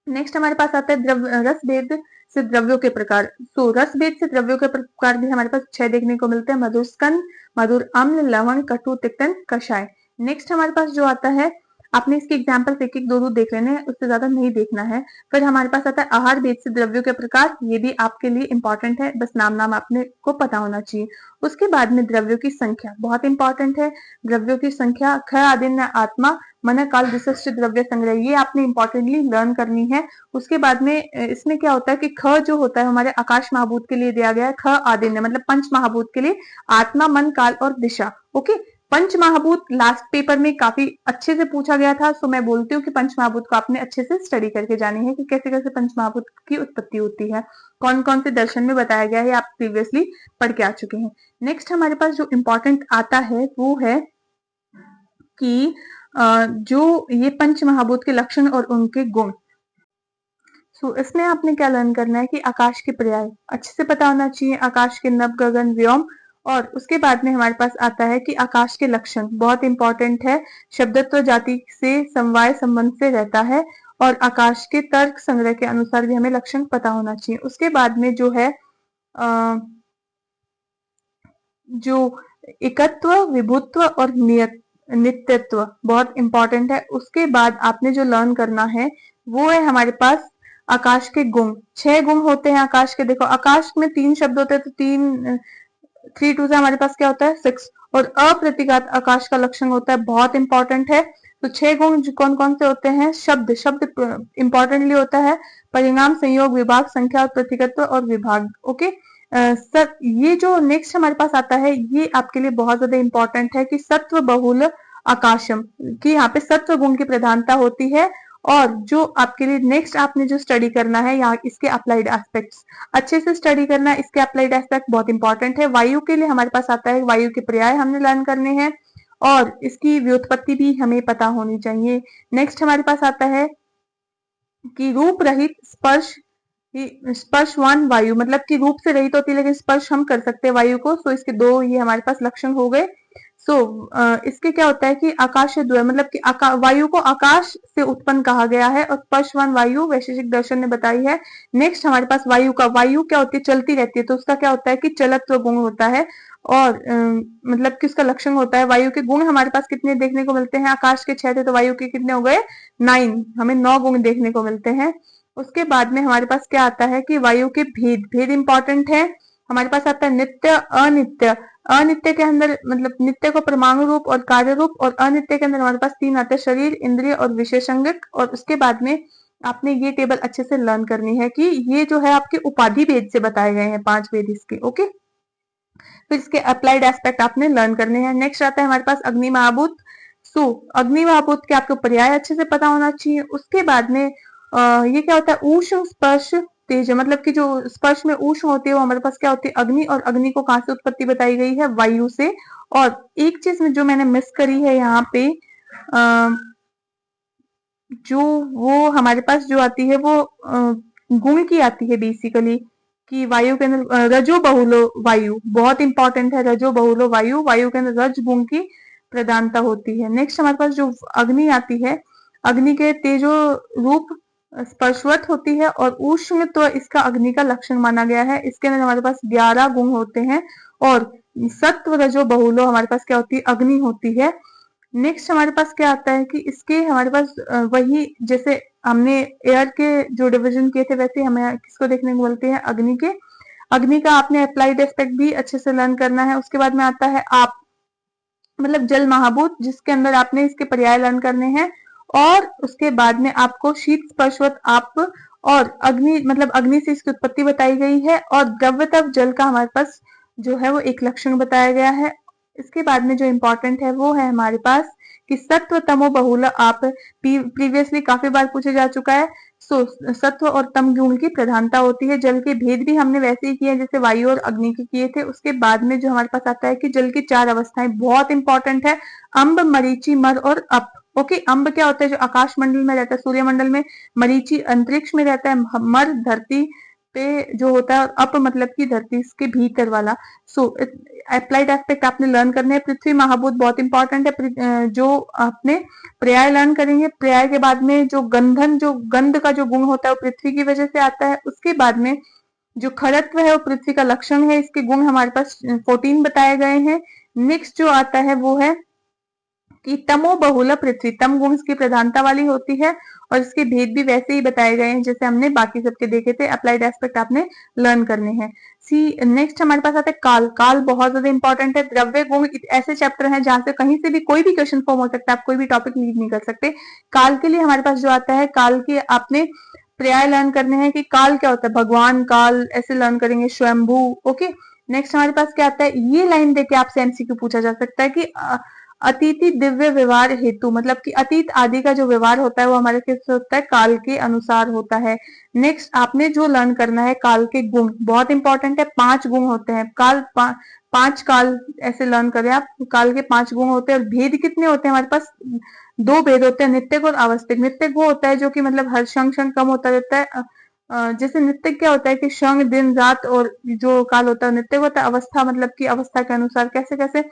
नेक्स्ट हमारे पास आता है रस भेद से द्रव्यों के प्रकार। रस भेद से द्रव्यों के प्रकार भी हमारे पास 6 देखने को मिलते हैं, मधुर स्कंद, मधुर अम्ल, लवण, कटु, तिक्तन, कषाय। नेक्स्ट हमारे पास जो आता है आपने इसके एग्जाम्पल्स एक एक दो देख लेने हैं, उससे ज्यादा नहीं देखना है। फिर हमारे पास आता है आहार भेद से द्रव्यों के प्रकार, ये भी आपके लिए इंपॉर्टेंट है, बस नाम आपने को पता होना चाहिए। उसके बाद में द्रव्यों की संख्या बहुत इंपॉर्टेंट है, द्रव्यों की संख्या ख आदिन्य आत्मा मन काल विशिष्ट द्रव्य संग्रह, ये आपने इंपॉर्टेंटली लर्न करनी है। उसके बाद में इसमें क्या होता है कि ख जो होता है हमारे आकाश महाभूत के लिए दिया गया है, ख आदिन्य मतलब पंच महाभूत के लिए आत्मा मन काल और दिशा। ओके, पंच महाभूत लास्ट पेपर में काफी अच्छे से पूछा गया था, सो मैं बोलती हूँ कि पंच महाभूत को आपने अच्छे से स्टडी करके जानी है कि कैसे कैसे पंच महाभूत की उत्पत्ति होती है, कौन कौन से दर्शन में बताया गया है, आप प्रीवियसली पढ़ के आ चुके हैं। नेक्स्ट हमारे पास जो इंपॉर्टेंट आता है वो है कि जो ये पंच महाभूत के लक्षण और उनके गुण। सो इसमें आपने क्या लर्न करना है कि आकाश के पर्याय अच्छे से पता होना चाहिए, आकाश के नभ गगन व्योम, और उसके बाद में हमारे पास आता है कि आकाश के लक्षण बहुत इंपॉर्टेंट है, शब्दत्व जाति से समवाय संबंध से रहता है, और आकाश के तर्क संग्रह के अनुसार भी हमें लक्षण पता होना चाहिए। उसके बाद में जो है जो एकत्व विभुत्व और नित्यत्व बहुत इंपॉर्टेंट है। उसके बाद आपने जो लर्न करना है वो है हमारे पास आकाश के गुण, 6 गुण होते हैं आकाश के। देखो आकाश में 3 शब्द होते हैं, तो 3 2 से हमारे पास क्या होता है 6, और अप्रतिघात आकाश का लक्षण होता है, बहुत इंपॉर्टेंट है। तो 6 गुण कौन कौन से होते हैं, शब्द इंपॉर्टेंटली होता है, परिणाम संयोग विभाग संख्या और प्रतिगत्व और विभाग। ओके सर, ये जो नेक्स्ट हमारे पास आता है ये आपके लिए बहुत ज्यादा इंपॉर्टेंट है कि सत्व बहुल आकाशम, कि यहाँ पे सत्व गुण की प्रधानता होती है। और जो आपके लिए नेक्स्ट आपने जो स्टडी करना है यहाँ इसके अप्लाइड एस्पेक्ट्स अच्छे से स्टडी करना है, इसके अप्लाइड एस्पेक्ट बहुत इंपॉर्टेंट है। वायु के लिए हमारे पास आता है वायु के पर्याय हमने लर्न करने हैं, और इसकी व्युत्पत्ति भी हमें पता होनी चाहिए। नेक्स्ट हमारे पास आता है कि रूप रहित स्पर्शवान वायु, मतलब कि रूप से रहित होती है लेकिन स्पर्श हम कर सकते हैं वायु को। सो इसके 2 ये हमारे पास लक्षण हो गए। सो इसके क्या होता है कि आकाश द्वय मतलब कि वायु को आकाश से उत्पन्न कहा गया है, और स्पर्शवान वायु वैशेषिक दर्शन ने बताई है। नेक्स्ट हमारे पास वायु क्या होती है, चलती रहती है, तो उसका क्या होता है कि चलत्व गुण होता है, और मतलब कि उसका लक्षण होता है। वायु के गुण हमारे पास कितने देखने को मिलते हैं, आकाश के 6 थे तो वायु के कितने हो गए 9, हमें 9 गुण देखने को मिलते हैं। उसके बाद में हमारे पास क्या आता है कि वायु के भेद इंपॉर्टेंट है। हमारे पास आता है नित्य अनित्य, अनित्य के अंदर मतलब नित्य को परमाणु रूप और कार्य रूप, और अनित्य के अंदर हमारे पास 3 आते हैं, शरीर इंद्रिय और विशेषंगिक। और उसके बाद में आपने ये टेबल अच्छे से लर्न करनी है कि ये जो है आपके उपाधि भेद से बताए गए हैं, 5 भेद इसके। ओके, फिर इसके अप्लाइड एस्पेक्ट आपने लर्न करने हैं। नेक्स्ट आता है हमारे पास अग्नि महाभूत। सो अग्नि महाभूत के आपको पर्याय अच्छे से पता होना चाहिए। उसके बाद में ये क्या होता है, ऊष्म स्पर्श तेज, मतलब कि जो स्पर्श में ऊष्म होती है वो हमारे पास क्या होती है अग्नि, और अग्नि को कहां से उत्पत्ति बताई गई है, वायु से। और एक चीज में जो मैंने मिस करी है यहाँ पे, जो वो हमारे पास जो आती है वो गुण की आती है बेसिकली, कि वायु के अंदर रजो बहुलो वायु बहुत इंपॉर्टेंट है, रजो बहुलो वायु, वायु के अंदर रज गुण की प्रधानता होती है। नेक्स्ट हमारे पास जो अग्नि आती है, अग्नि के तेजो रूप स्पर्शवत होती है, और उष्ण तो इसका अग्नि का लक्षण माना गया है। इसके अंदर हमारे पास 11 गुण होते हैं, और सत्व रजो बहुलो हमारे पास क्या होती है, अग्नि होती है। नेक्स्ट हमारे पास क्या आता है कि इसके हमारे पास वही जैसे हमने एयर के जो डिवीजन किए थे वैसे हमें किसको देखने को मिलते हैं, अग्नि के। अग्नि का आपने अप्लाइड एस्पेक्ट भी अच्छे से लर्न करना है। उसके बाद में आता है आप मतलब जल महाभूत, जिसके अंदर आपने इसके पर्याय लर्न करने हैं। और उसके बाद में आपको शीत स्पर्शवत आप, और अग्नि मतलब अग्नि से इसकी उत्पत्ति बताई गई है, और द्रव्यतव जल का हमारे पास जो है वो एक लक्षण बताया गया है। इसके बाद में जो इंपॉर्टेंट है वो है हमारे पास कि सत्व तमो बहुल आप प्रीवियसली काफी बार पूछे जा चुका है। सत्व और तम गुण की प्रधानता होती है। जल के भेद भी हमने वैसे ही किए जैसे वायु और अग्नि के किए थे। उसके बाद में जो हमारे पास आता है कि जल की 4 अवस्थाएं बहुत इंपॉर्टेंट है, अम्ब मरीचि मर और अप। ओके, अम्ब क्या होता है, जो आकाश मंडल में रहता है, सूर्यमंडल में, मरीचि अंतरिक्ष में रहता है, मर धरती पे जो होता है, अप मतलब की धरती के भीतर वाला। सो अप्लाइड एस्पेक्ट आपने लर्न करने हैं। पृथ्वी महाभूत बहुत इंपॉर्टेंट है, जो आपने पर्याय लर्न करेंगे। पर्याय के बाद में जो गंधन, जो गंध का जो गुण होता है वो पृथ्वी की वजह से आता है। उसके बाद में जो खड़त्व है वो पृथ्वी का लक्षण है, इसके गुण हमारे पास 14 बताए गए हैं। नेक्स्ट जो आता है वो है कि तमो बहुल पृथ्वी, तम गुण इसकी प्रधानता वाली होती है और इसके भेद भी वैसे ही बताए गए हैं जैसे हमने बाकी सबके देखे थे। अप्लाइड एस्पेक्ट आपने लर्न करने हैं। सी नेक्स्ट हमारे पास आता है काल। काल बहुत ज्यादा इंपॉर्टेंट है। द्रव्य गुण ऐसे चैप्टर हैं जहां से कहीं से भी कोई भी क्वेश्चन फॉर्म हो सकता है, आप कोई भी टॉपिक लीव नहीं कर सकते। काल के लिए हमारे पास जो आता है, काल के आपने पर्याय लर्न करने हैं कि काल क्या होता है, भगवान काल ऐसे लर्न करेंगे, स्वयंभू। ओके, नेक्स्ट हमारे पास क्या आता है, ये लाइन देके आपसे एमसीक्यू पूछा जा सकता है कि अतिथि दिव्य व्यवहार हेतु, मतलब कि अतीत आदि का जो व्यवहार होता है वो हमारे किस होता है, काल के अनुसार होता है। नेक्स्ट आपने जो लर्न करना है, काल के गुण बहुत इंपॉर्टेंट है। 5 गुण होते हैं काल, 5 काल ऐसे लर्न करें आप। काल के 5 गुण होते हैं और भेद कितने होते हैं हमारे पास, 2 भेद होते हैं, नित्यक और अवस्थिक। नित्यक वो होता है जो कि मतलब हर क्षण क्षण कम होता रहता है। जैसे नित्यक क्या होता है कि क्षण दिन रात, और जो काल होता है नित्यक होता है अवस्था, मतलब कि अवस्था के अनुसार। कैसे कैसे,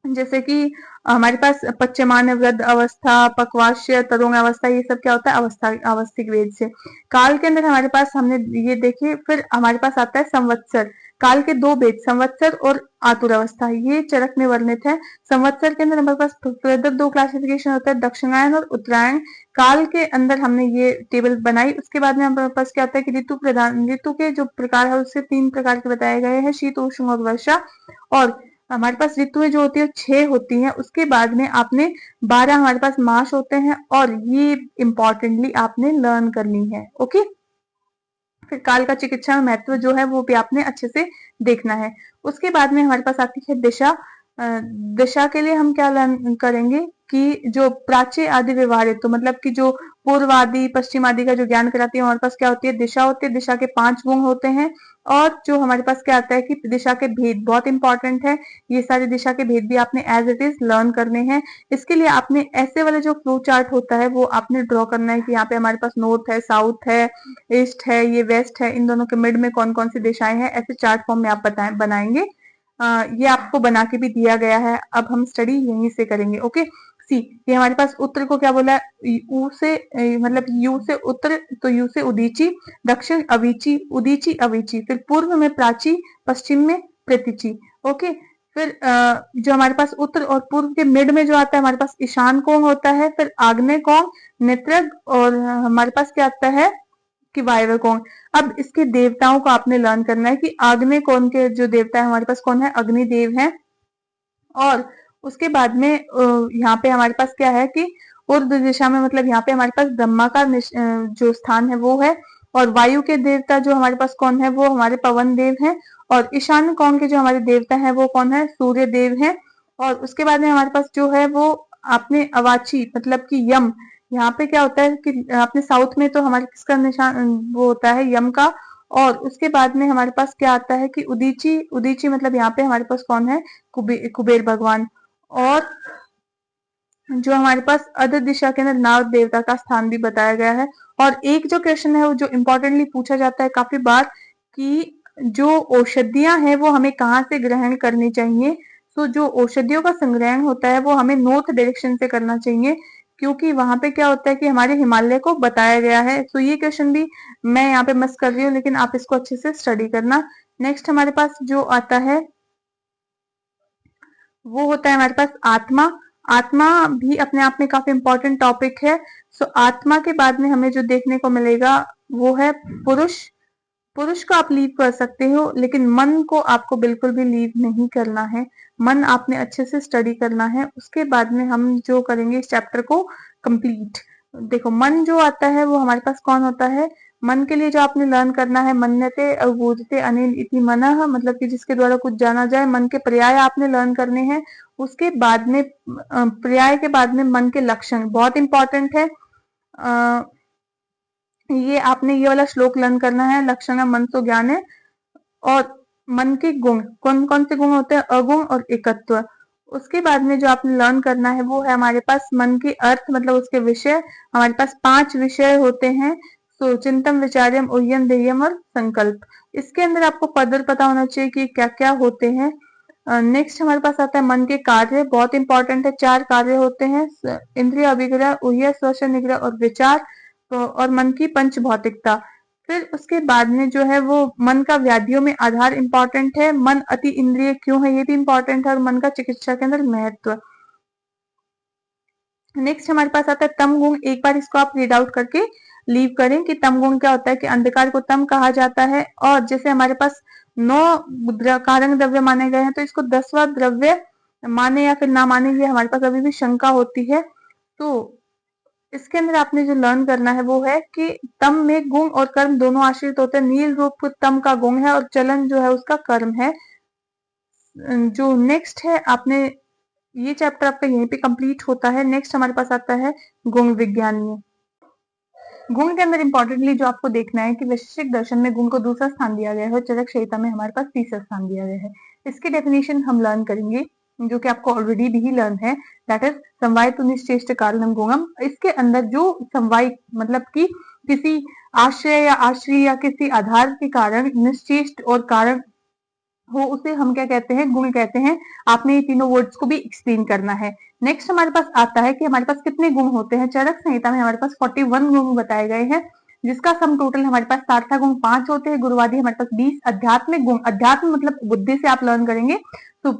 जैसे कि हमारे पास पच्यमान वृद्ध अवस्था, पक्वाश्य, तरुण अवस्था, ये सब क्या होता है, अवस्था अवस्थिक वेद से। काल के अंदर हमारे पास हमने ये देखिए, फिर हमारे पास आता है संवत्सर। काल के 2 भेद, संवत्सर और आतुर अवस्था, ये चरक में वर्णित है। संवत्सर के अंदर हमारे पास फर्दर 2 क्लासिफिकेशन होता है, दक्षिणायन और उत्तरायण। काल के अंदर हमने ये टेबल बनाई। उसके बाद में हमारे पास क्या होता है कि ऋतु प्रधान, ऋतु के जो प्रकार है उससे 3 प्रकार के बताए गए हैं, शीत, उष्ण और वर्षा। और हमारे पास ऋतुएं जो होती है 6 होती हैं। उसके बाद में आपने 12 हमारे पास मास होते हैं, और ये इंपॉर्टेंटली आपने लर्न करनी है। ओके, फिर काल का चिकित्सा में महत्व जो है वो भी आपने अच्छे से देखना है। उसके बाद में हमारे पास आती है दिशा। दिशा के लिए हम क्या लर्न करेंगे कि जो प्राच्य आदि व्यवहार है, तो मतलब कि जो पूर्व आदि पश्चिम आदि का जो ज्ञान कराती है, हमारे पास क्या होती है, दिशा होती है। दिशा के 5 गुण होते हैं। और जो हमारे पास क्या आता है कि दिशा के भेद बहुत इंपॉर्टेंट है। ये सारे दिशा के भेद भी आपने एज इट इज लर्न करने हैं। इसके लिए आपने ऐसे वाला जो फ्लो चार्ट होता है वो आपने ड्रॉ करना है कि यहाँ पे हमारे पास नॉर्थ है, साउथ है, ईस्ट है, ये वेस्ट है, इन दोनों के मिड में कौन कौन सी दिशाएं हैं, ऐसे चार्ट फॉर्म में आप बनाएंगे। ये आपको बना के भी दिया गया है। अब हम स्टडी यहीं से करेंगे। ओके, सी ये हमारे पास उत्तर को क्या बोला है, ऊ से मतलब यू से उत्तर, तो यू से उदीची, दक्षिण अवीची, उदीची अवीची, फिर पूर्व में प्राची, पश्चिम में प्रतीची। ओके, फिर जो हमारे पास उत्तर और पूर्व के मिड में जो आता है हमारे पास ईशान कोण होता है, फिर आग्नेय कोण, नेत्रग, और हमारे पास क्या आता है कि वायव्य कोण। अब इसके देवताओं को आपने लर्न करना है कि आग्नेय कोण के जो देवता है हमारे पास कौन है, अग्निदेव है। और उसके बाद में यहाँ पे हमारे पास क्या है कि ऊर्ध दिशा में, मतलब यहाँ पे हमारे पास ब्रह्मा का जो स्थान है वो है। और वायु के देवता जो हमारे पास कौन है, वो हमारे पवन देव हैं। और ईशान्य कोण के जो हमारे देवता हैं वो कौन है, सूर्य देव हैं। और उसके बाद में हमारे पास जो है वो आपने अवाची, मतलब कि यम। यहाँ पे क्या होता है कि आपने साउथ में तो हमारे किसका निशान वो होता है, यम का। और उसके बाद में हमारे पास क्या आता है कि उदीची, उदीची मतलब यहाँ पे हमारे पास कौन है, कुबेर भगवान। और जो हमारे पास अध दिशा के अंदर नाग देवता का स्थान भी बताया गया है। और एक जो क्वेश्चन है वो जो इम्पोर्टेंटली पूछा जाता है काफी बार, कि जो औषधियां हैं वो हमें कहाँ से ग्रहण करनी चाहिए। तो जो औषधियों का संग्रहण होता है वो हमें नॉर्थ डायरेक्शन से करना चाहिए, क्योंकि वहां पे क्या होता है कि हमारे हिमालय को बताया गया है। तो ये क्वेश्चन भी मैं यहाँ पे मिस कर रही हूँ, लेकिन आप इसको अच्छे से स्टडी करना। नेक्स्ट हमारे पास जो आता है वो होता है हमारे पास आत्मा। आत्मा भी अपने आप में काफी इंपॉर्टेंट टॉपिक है। सो आत्मा के बाद में हमें जो देखने को मिलेगा वो है पुरुष। पुरुष को आप लीव कर सकते हो, लेकिन मन को आपको बिल्कुल भी लीव नहीं करना है। मन आपने अच्छे से स्टडी करना है। उसके बाद में हम जो करेंगे इस चैप्टर को कंप्लीट। देखो, मन जो आता है वो हमारे पास कौन होता है, मन के लिए जो आपने लर्न करना है, मन्यते अवबोधते अनिल इति मनः, मतलब कि जिसके द्वारा कुछ जाना जाए। मन के पर्याय आपने लर्न करने हैं। उसके बाद में पर्याय के बाद में मन के लक्षण बहुत इंपॉर्टेंट है। ये आपने ये वाला श्लोक लर्न करना है, लक्षण मन तो ज्ञान है। और मन के गुण कौन कौन से गुण होते हैं, अगुण और एकत्व। उसके बाद में जो आपने लर्न करना है वो है हमारे पास मन के अर्थ, मतलब उसके विषय। हमारे पास 5 विषय होते हैं, सो चिंतन, विचार्यम, उय्यन, ध्येयम और संकल्प। इसके अंदर आपको फर्दर पता होना चाहिए कि क्या क्या होते हैं। नेक्स्ट हमारे पास आता है मन के कार्य, बहुत इंपॉर्टेंट है। 4 कार्य होते हैं, इंद्रिय अभिग्रह, उह्य, स्वर्श, निग्रह और विचार। तो और मन की पंच भौतिकता। फिर उसके बाद में जो है वो मन का व्याधियों में आधार इंपॉर्टेंट है। मन अति इंद्रिय क्यों है ये भी इंपॉर्टेंट है। और मन का चिकित्सा के अंदर महत्व। नेक्स्ट हमारे पास आता है तम गुण। एक बार इसको आप रीड आउट करके लीव करें कि तम गुण क्या होता है, कि अंधकार को तम कहा जाता है। और जैसे हमारे पास 9 कारक द्रव्य माने गए हैं, तो इसको 10वां द्रव्य माने या फिर ना माने, ये हमारे पास अभी भी शंका होती है। तो इसके अंदर आपने जो लर्न करना है वो है कि तम में गुण और कर्म दोनों आश्रित होते हैं। नील रूप तम का गुण है और चलन जो है उसका कर्म है। जो नेक्स्ट है, आपने ये चैप्टर आपका यहीं पे कंप्लीट होता है। नेक्स्ट हमारे पास आता है गुण विज्ञानीय। गुण के अंदर इंपॉर्टेंटली जो आपको देखना है कि वैशेषिक दर्शन में गुण को दूसरा स्थान दिया गया है, चरक संहिता में हमारे पास तीसरा स्थान दिया गया है। इसकी डेफिनेशन हम लर्न करेंगे, जो कि आपको ऑलरेडी भी लर्न है, दैट इज समवाय तो निश्चेष्ट कारणम गुणम। इसके अंदर जो समवाय मतलब कि किसी आश्रय या आश्रय या किसी आधार के कारण निश्चेष्ट और कारण हो, उसे हम क्या कहते हैं, गुण कहते हैं। आपने ये तीनों वर्ड्स को भी एक्सप्लेन करना है। नेक्स्ट हमारे पास आता है कि हमारे पास कितने गुण होते हैं। चरक संहिता में हमारे पास 41 गुण बताए गए हैं, जिसका सम टोटल हमारे पास सार्थक गुण 5 होते हैं, गुरुवादी हमारे पास 20, आध्यात्मिक गुण, अध्यात्म मतलब बुद्धि से आप लर्न करेंगे, तो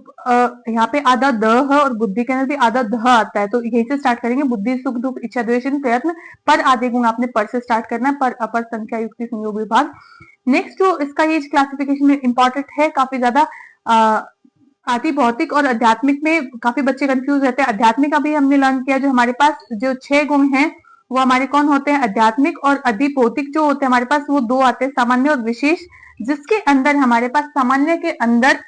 यहाँ पे आधा द है और बुद्धि के अंदर भी आधा ध आता है, तो यहीं से स्टार्ट करेंगे। बुद्धि, सुख, दुख, इच्छा, द्वेष, प्रयत्न, पर आधे गुण आपने पर से स्टार्ट करना है, पर, अपर, संख्या, युक्ति, संयोग, विभाग। नेक्स्ट जो इसका ये क्लासिफिकेशन में इंपॉर्टेंट है, काफी ज्यादा आदि भौतिक और आध्यात्मिक में काफी बच्चे कंफ्यूज रहते हैं। आध्यात्मिक अभी हमने लर्न किया, जो हमारे पास जो 6 गुण हैं वो हमारे कौन होते हैं, आध्यात्मिक। और अधि भौतिक जो होते हैं हमारे पास वो 2 आते हैं, सामान्य और विशेष, जिसके अंदर हमारे पास सामान्य के अंदर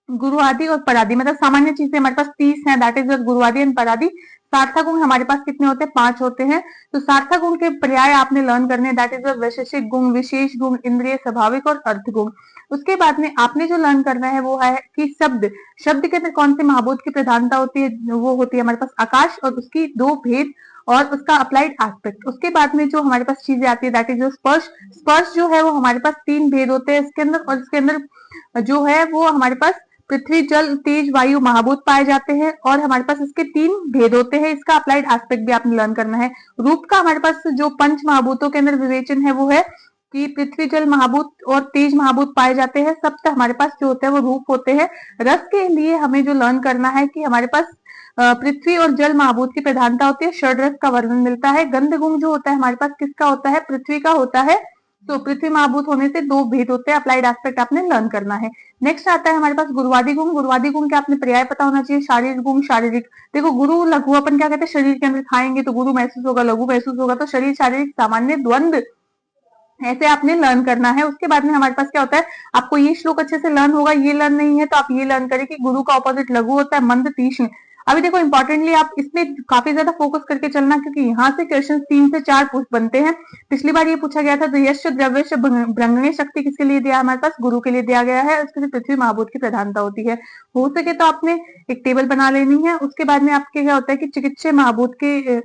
गुरुआदि और परादि, मतलब सामान्य चीजें हमारे पास 30 है, दैट इज गुरुआदि एंड परादि। सार्थक गुण हमारे पास कितने होते हैं, 5 होते हैं। तो सार्थक गुण के पर्याय आपने लर्न करने, दैट इज वैशेषिक गुण, विशेष गुण, इंद्रिय, स्वाभाविक और अर्थ गुण। उसके बाद में आपने जो लर्न करना है वो है कि शब्द, शब्द के अंदर कौन से महाभूत की प्रधानता होती है, वो होती है हमारे पास आकाश और उसकी 2 भेद और उसका अप्लाइड एस्पेक्ट। उसके बाद में जो हमारे पास चीजें आती है, दैट इज स्पर्श। स्पर्श जो है वो हमारे पास 3 भेद होते हैं इसके अंदर, और इसके अंदर जो है वो हमारे पास पृथ्वी, जल, तेज, वायु महाभूत पाए जाते हैं, और हमारे पास इसके 3 भेद होते हैं। इसका अप्लाइड एस्पेक्ट भी आपने लर्न करना है। रूप का हमारे पास जो पंच महाभूतों के अंदर विवेचन है वो है कि पृथ्वी, जल महाभूत और तेज महाभूत पाए जाते हैं। सप्त हमारे पास जो होते हैं वो रूप होते हैं। रस के लिए हमें जो लर्न करना है कि हमारे पास पृथ्वी और जल महाभूत की प्रधानता होती है, षड्रस का वर्णन मिलता है। गंध गुण जो होता है हमारे पास किसका होता है, पृथ्वी का होता है। तो पृथ्वी महाभूत होने से 2 भेद होते हैं, अप्लाइड एस्पेक्ट आपने लर्न करना है। नेक्स्ट आता है हमारे पास गुरुवादी गुण। गुरुवादी गुण के आपने पर्याय पता होना चाहिए। शारीरिक गुण, शारीरिक, देखो गुरु लघु अपन क्या कहते हैं, शरीर के अंदर खाएंगे तो गुरु महसूस होगा, लघु महसूस होगा, तो शरीर, शारीरिक, सामान्य, द्वंद, ऐसे आपने लर्न करना है। उसके बाद में हमारे पास क्या होता है, आपको ये श्लोक अच्छे से लर्न होगा, ये लर्न नहीं है तो आप ये लर्न करें कि गुरु का ऑपोजिट लघु होता है, मंद, तीक्ष्ण। अभी देखो इंपॉर्टेंटली आप इसमें काफी ज्यादा फोकस करके चलना, क्योंकि यहाँ से क्वेश्चन 3 से 4 बनते हैं। पिछली बार ये पूछा गया था, तो यश द्रव्य ब्रंगणी शक्ति किसके लिए दिया, हमारे पास गुरु के लिए दिया गया है। उसके लिए पृथ्वी महाभूत की प्रधानता होती है। हो सके तो आपने एक टेबल बना लेनी है। उसके बाद में आपके क्या होता है कि चिकित्सा महाभूत के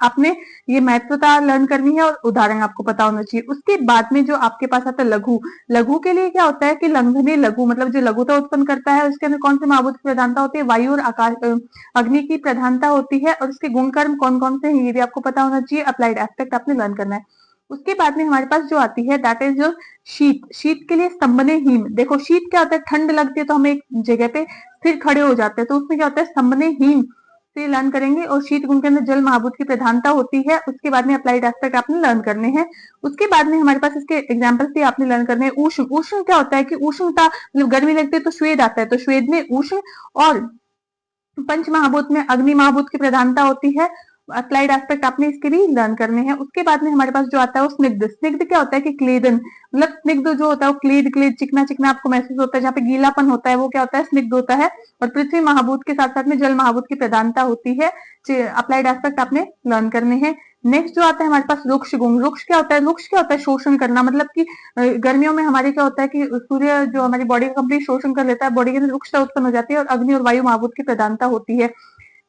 आपने ये महत्वता लर्न करनी है और उदाहरण आपको पता होना चाहिए। उसके बाद में जो आपके पास आता है लघु, लघु के लिए क्या होता है कि लंघने लघु, मतलब जो लघुता उत्पन्न करता है, उसके अंदर कौन से महाभूत की प्रधानता होती है, वायु और आकाश, अग्नि की प्रधानता होती है। और उसके गुण कर्म कौन कौन से हैं ये भी आपको पता होना चाहिए। अप्लाइड एस्पेक्ट आपने लर्न करना है। उसके बाद में हमारे पास जो आती है दैट इज जो शीत। शीत के लिए स्तंभने हीन। देखो शीत क्या होता है, ठंड लगती है तो हम एक जगह पे फिर खड़े हो जाते हैं, तो उसमें क्या होता है, स्तंभने हीन से लर्न करेंगे। और शीत गुण के अंदर जल महाभूत की प्रधानता होती है। उसके बाद में अप्लाइड एस्पेक्ट आपने लर्न करने हैं। उसके बाद में हमारे पास इसके एग्जांपल्स भी आपने लर्न करने हैं। उष्ण, उष्ण क्या होता है कि उष्णता मतलब गर्मी लगती है तो श्वेद आता है, तो श्वेद में उष्ण। और पंच महाभूत में अग्नि महाभूत की प्रधानता होती है। अप्लाइड एस्पेक्ट आपने इसके भी लर्न करने हैं। उसके बाद में हमारे पास जो आता है वो स्निग्ध। स्निग्ध क्या होता है कि क्लेदन, मतलब स्निग्ध जो होता है वो क्लेद, क्लेद चिकना चिकना आपको महसूस होता है, जहाँ पे गीलापन होता है वो क्या होता है, स्निग्ध होता है। और पृथ्वी महाभूत के साथ साथ में जल महाभूत की प्रधानता होती है। अप्लाइड एस्पेक्ट आपने लर्न करने हैं। नेक्स्ट जो आता है हमारे पास रुक्ष गुण। रुक्ष क्या होता है, रुक्ष क्या होता है, शोषण करना, मतलब कि गर्मियों में हमारे क्या होता है कि सूर्य जो हमारी बॉडी का कंप्लीट शोषण कर लेता है, बॉडी के अंदर रुक्षता उत्पन्न हो जाती है और अग्नि और वायु महाभूत की प्रधानता होती है।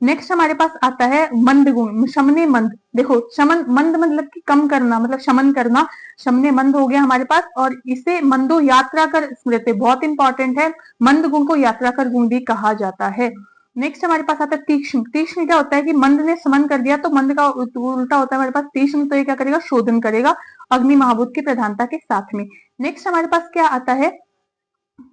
नेक्स्ट हमारे पास आता है मंद गुण, शमने मंद। देखो शमन मंद मतलब कि कम करना, मतलब शमन करना, शमने मंद हो गया हमारे पास। और इसे मंदो यात्रा कर स्मृति, बहुत इंपॉर्टेंट है, मंद गुण को यात्रा कर गुण भी कहा जाता है। नेक्स्ट हमारे पास आता है तीक्ष्ण। तीक्ष्ण क्या होता है कि मंद ने समन कर दिया तो मंद का उल्टा होता है हमारे पास तीक्ष्ण, तो ये क्या करेगा, शोधन करेगा अग्नि महाभूत की प्रधानता के साथ में। नेक्स्ट हमारे पास क्या आता है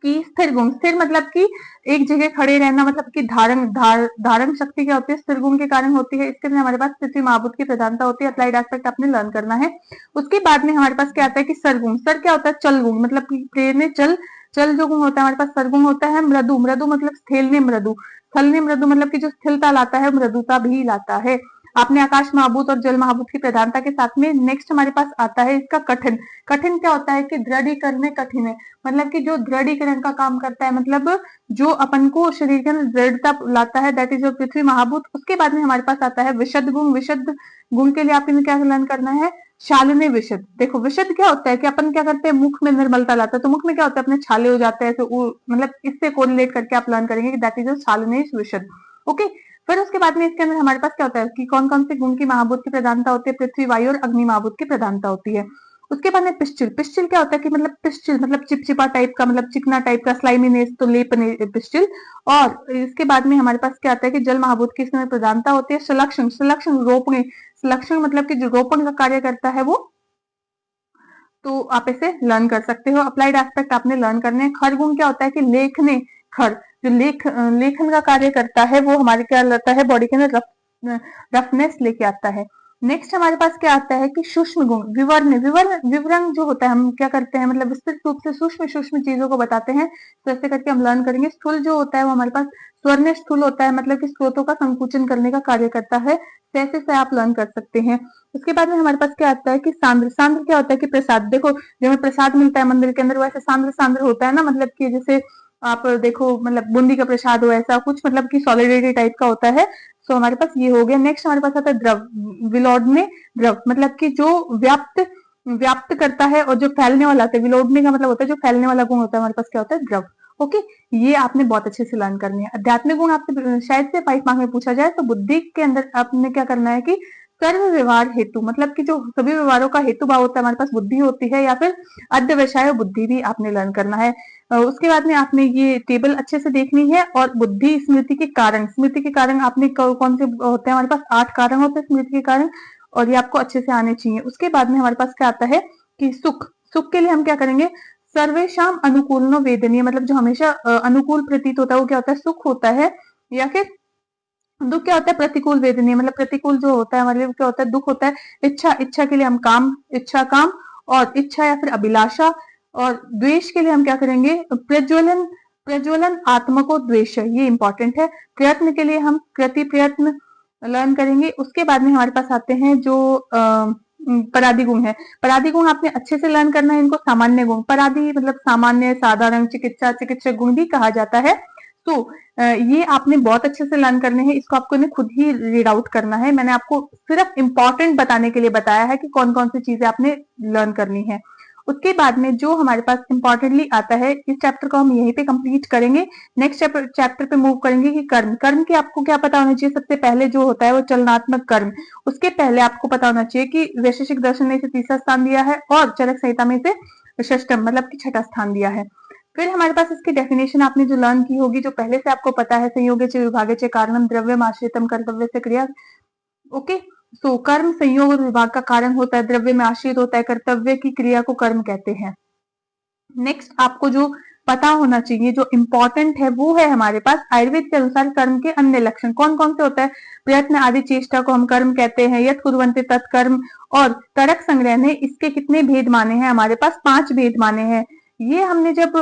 कि स्थिर गुण, स्थिर मतलब कि एक जगह खड़े रहना, मतलब कि धारण शक्ति क्या होती है, स्थिर गुण के कारण होती है। इसके लिए हमारे पास पृथ्वी महाभूत की प्रधानता होती है। अप्लाइड एस्पेक्ट आपने लर्न करना है। उसके बाद में हमारे पास क्या आता है कि सरगुण। सर क्या होता है, चल गुण, मतलब कि प्रेरणे चल, चल जो गुण होता है हमारे पास सरगुण होता है। मृदु, मृदु मतलब स्थेलने मृदु, स्थलने मृदु मतलब कि जो स्थिरता लाता है, मृदुता भी लाता है। आपने आकाश महाभूत और जल महाभूत की प्रधानता के साथ में नेक्स्ट हमारे पास आता है इसका कठिन। कठिन क्या होता है कि दृढ़ीकरण कठिन है, मतलब कि जो दृढ़ीकरण का काम करता है, मतलब जो अपन को शरीर के अंदर दृढ़ता लाता है, दैट इज योर पृथ्वी महाभूत। उसके बाद में हमारे पास आता है विशद गुण। विशद गुण के लिए आपने क्या लर्न करना है, शालिनी विशद। देखो विशद क्या होता है कि अपन क्या करते हैं, मुख में निर्मलता लाता है, तो मुख में क्या होता है, अपने छाले हो जाते हैं, तो मतलब इससे कोरिलेट करके आप लर्न करेंगे कि दैट इज योर शालिनी विशद। ओके, फिर उसके बाद में इसके अंदर हमारे पास क्या होता है कि कौन कौन से गुण की महाभूत की प्रधानता होती है, पृथ्वी वायु और अग्नि महाभूत की प्रधानता होती है। उसके बाद में पिस्टिल। पिस्टिल क्या होता है कि मतलब पिस्टिल मतलब चिपचिपा टाइप का, मतलब चिकना टाइप का, स्लाइमीनेस तो लेप पिस्टिल। और इसके बाद में हमारे पास क्या आता है कि जल महाभूत की इसमें प्रधानता होती है। सलक्षण, सलक्षण रोपणे, सलक्षण मतलब कि जो रोपण का कार्य करता है वो, तो आप इसे लर्न कर सकते हो। अप्लाइड एस्पेक्ट आपने लर्न करने हैं। खर गुण क्या होता है कि लेखने, खर जो लेखन का कार्य करता है वो हमारे क्या लाता है, बॉडी के अंदर रफनेस लेके आता है। नेक्स्ट हमारे पास क्या आता है कि सूक्ष्म गुण, विवरण। विवरण जो होता है, हम क्या करते हैं, मतलब विस्तृत रूप से सूक्ष्म सूक्ष्म चीजों को बताते हैं, तो ऐसे करके हम लर्न करेंगे। स्थूल जो होता है वो हमारे पास स्वर्ण स्थूल होता है, मतलब कि स्रोतों का संकुचन करने का कार्य करता है। जैसे से आप लर्न कर सकते हैं। उसके बाद में हमारे पास क्या आता है कि सांद्र। सांद्र क्या होता है कि प्रसाद। देखो जो हमें प्रसाद मिलता है मंदिर के अंदर, वैसे सांद्र सांद्र होता है ना, मतलब कि जैसे आप देखो, मतलब बूंदी का प्रसाद हो ऐसा कुछ, मतलब कि सॉलिडिटी टाइप का होता है। सो हमारे पास ये हो गया। नेक्स्ट हमारे पास आता है द्रव। विलोडने द्रव मतलब कि जो व्याप्त व्याप्त करता है, और जो फैलने वाला होता है, विलोडने का मतलब होता है जो फैलने वाला गुण होता है, हमारे पास क्या होता है, द्रव। ओके, ये आपने बहुत अच्छे से लर्न करनी है। अध्यात्मिक गुण आपसे शायद से 5 मार्क में पूछा जाए, तो बुद्धि के अंदर आपने क्या करना है कि सर्व व्यवहार हेतु, मतलब कि जो सभी व्यवहारों का हेतु भाव होता है हमारे पास बुद्धि होती है, या फिर अध्यवसाय बुद्धि भी आपने लर्न करना है। उसके बाद में आपने ये टेबल अच्छे से देखनी है। और बुद्धि स्मृति के कारण, स्मृति के कारण आपने कौन से होते हैं, हमारे पास 8 कारण होते हैं स्मृति के कारण, और ये आपको अच्छे से आने चाहिए। उसके बाद में हमारे पास क्या आता है कि सुख। सुख के लिए हम क्या करेंगे, सर्वेशाम अनुकूलनो वेदनीय, मतलब जो हमेशा अनुकूल प्रतीत होता है वो क्या होता है, सुख होता है। या फिर दुख क्या होता है, प्रतिकूल वेदनीय, मतलब प्रतिकूल जो होता है हमारे लिए क्या होता है, दुख होता है। इच्छा, इच्छा के लिए हम काम, इच्छा काम, और इच्छा या फिर अभिलाषा। और द्वेष के लिए हम क्या करेंगे, प्रज्वलन, प्रज्वलन आत्मा को द्वेष, ये इंपॉर्टेंट है। प्रयत्न के लिए हम कृति प्रयत्न लर्न करेंगे। उसके बाद में हमारे पास आते हैं जो परादी गुण है। परादी गुण आपने अच्छे से लर्न करना है इनको। सामान्य गुण, परादी मतलब सामान्य, साधारण, चिकित्सा, चिकित्सक गुण भी कहा जाता है। तो ये आपने बहुत अच्छे से लर्न करने हैं। इसको आपको खुद ही रीड आउट करना है। मैंने आपको सिर्फ इंपॉर्टेंट बताने के लिए बताया है कि कौन कौन सी चीजें आपने लर्न करनी है। उसके बाद में जो हमारे पास इंपॉर्टेंटली आता है, इस चैप्टर को हम यहीं पे कंप्लीट करेंगे। नेक्स्ट चैप्टर पे मूव करेंगे कि कर्म। कर्म के आपको क्या पता होना चाहिए, सबसे पहले जो होता है वो चलनात्मक कर्म। उसके पहले आपको पता होना चाहिए कि वैशेषिक दर्शन में इसे तीसरा स्थान दिया है, और चरक संहिता में इसे षष्टम मतलब कि छठा स्थान दिया है। फिर हमारे पास इसकी डेफिनेशन आपने जो लर्न की होगी, जो पहले से आपको पता है, संयोगे च विभागे च कारणम द्रव्यम आश्रितम कर्तव्य से क्रिया। ओके, सो कर्म संयोग और विभाग का कारण होता है, द्रव्य में आश्रित होता है, कर्तव्य की क्रिया को कर्म कहते हैं। नेक्स्ट आपको जो पता होना चाहिए, जो इंपॉर्टेंट है, वो है हमारे पास आयुर्वेद के अनुसार कर्म के अन्य लक्षण कौन कौन से होता है। प्रयत्न आदि चेष्टा को हम कर्म कहते हैं। यत् कुर्वन्ते तत्कर्म। और तरक संग्रह ने इसके कितने भेद माने हैं, हमारे पास 5 भेद माने हैं। ये हमने जब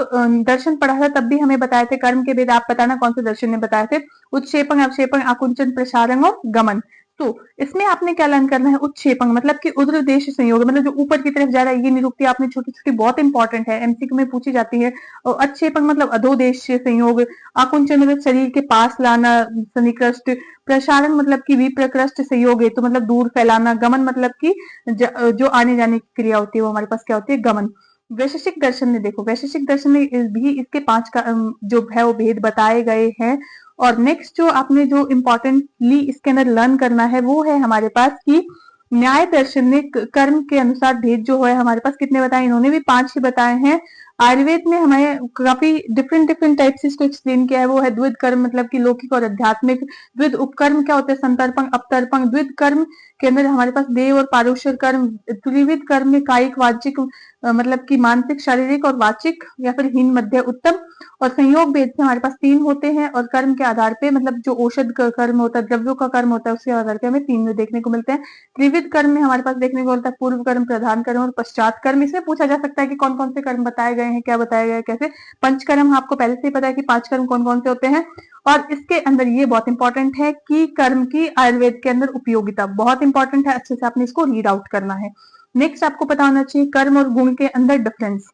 दर्शन पढ़ा था तब भी हमें बताए थे कर्म के भेद। आप बताना कौन से दर्शन ने बताए थे। उत्क्षेपण, अवक्षेपण, आकुंचन, प्रसारण और गमन। तो इसमें आपने क्या लर्न करना है, उत्क्षेपण मतलब कि उग्र उद्देश्य संयोग, मतलब जो ऊपर की तरफ जा रहा है, ये निरुक्ति आपने छोटी छोटी बहुत इंपॉर्टेंट है, एमसीक्यू में पूछी जाती है। और अच्छेपण मतलब अधोदेश्य संयोग। आकुंचन मतलब शरीर के पास लाना, सन्निकृष्ट। प्रसारण मतलब कि विप्रकृष्ट संयोग है, तो मतलब दूर फैलाना। गमन मतलब कि जो आने जाने की क्रिया होती है वो हमारे पास क्या होती है, गमन। वैशेषिक दर्शन में देखो, वैशेषिक दर्शन में भी इसके 5 का जो है वो भेद बताए गए हैं। और नेक्स्ट जो आपने जो इम्पोर्टेंटली इसके अंदर लर्न करना है वो है हमारे पास कि न्याय दर्शन ने कर्म के अनुसार भेद जो है हमारे पास कितने बताए, इन्होंने भी 5 ही बताए हैं। आयुर्वेद में हमें काफी डिफरेंट डिफरेंट टाइप से इसको एक्सप्लेन किया है, वो है द्विध कर्म मतलब कि लौकिक और आध्यात्मिक। द्विध उपकर्म क्या होते हैं, संतर्पण, अपतर्पण। द्विध कर्म के अंदर हमारे पास देव और पारुषर कर्म। त्रिविध कर्म में कायिक, वाचिक, मतलब कि मानसिक, शारीरिक और वाचिक, या फिर हीन, मध्य, उत्तम। और संयोग भेद से हमारे पास 3 होते हैं, और कर्म के आधार पे मतलब जो औषध का कर्म होता है, द्रव्यों का कर्म होता है, उसके आधार पे हमें 3 देखने को मिलते हैं। त्रिविध कर्म में हमारे पास देखने को मिलता है पूर्व कर्म, प्रधान कर्म और पश्चात कर्म। इसमें पूछा जा सकता है कि कौन कौन से कर्म बताए गए हैं, क्या बताया गया है, कैसे। पंचकर्म आपको पहले से ही पता है कि 5 कर्म कौन कौन से होते हैं। और इसके अंदर ये बहुत इंपॉर्टेंट है कि कर्म की आयुर्वेद के अंदर उपयोगिता बहुत इंपॉर्टेंट है, अच्छे से आपने इसको रीड आउट करना है। नेक्स्ट आपको पता होना चाहिए कर्म और गुण के अंदर डिफरेंस,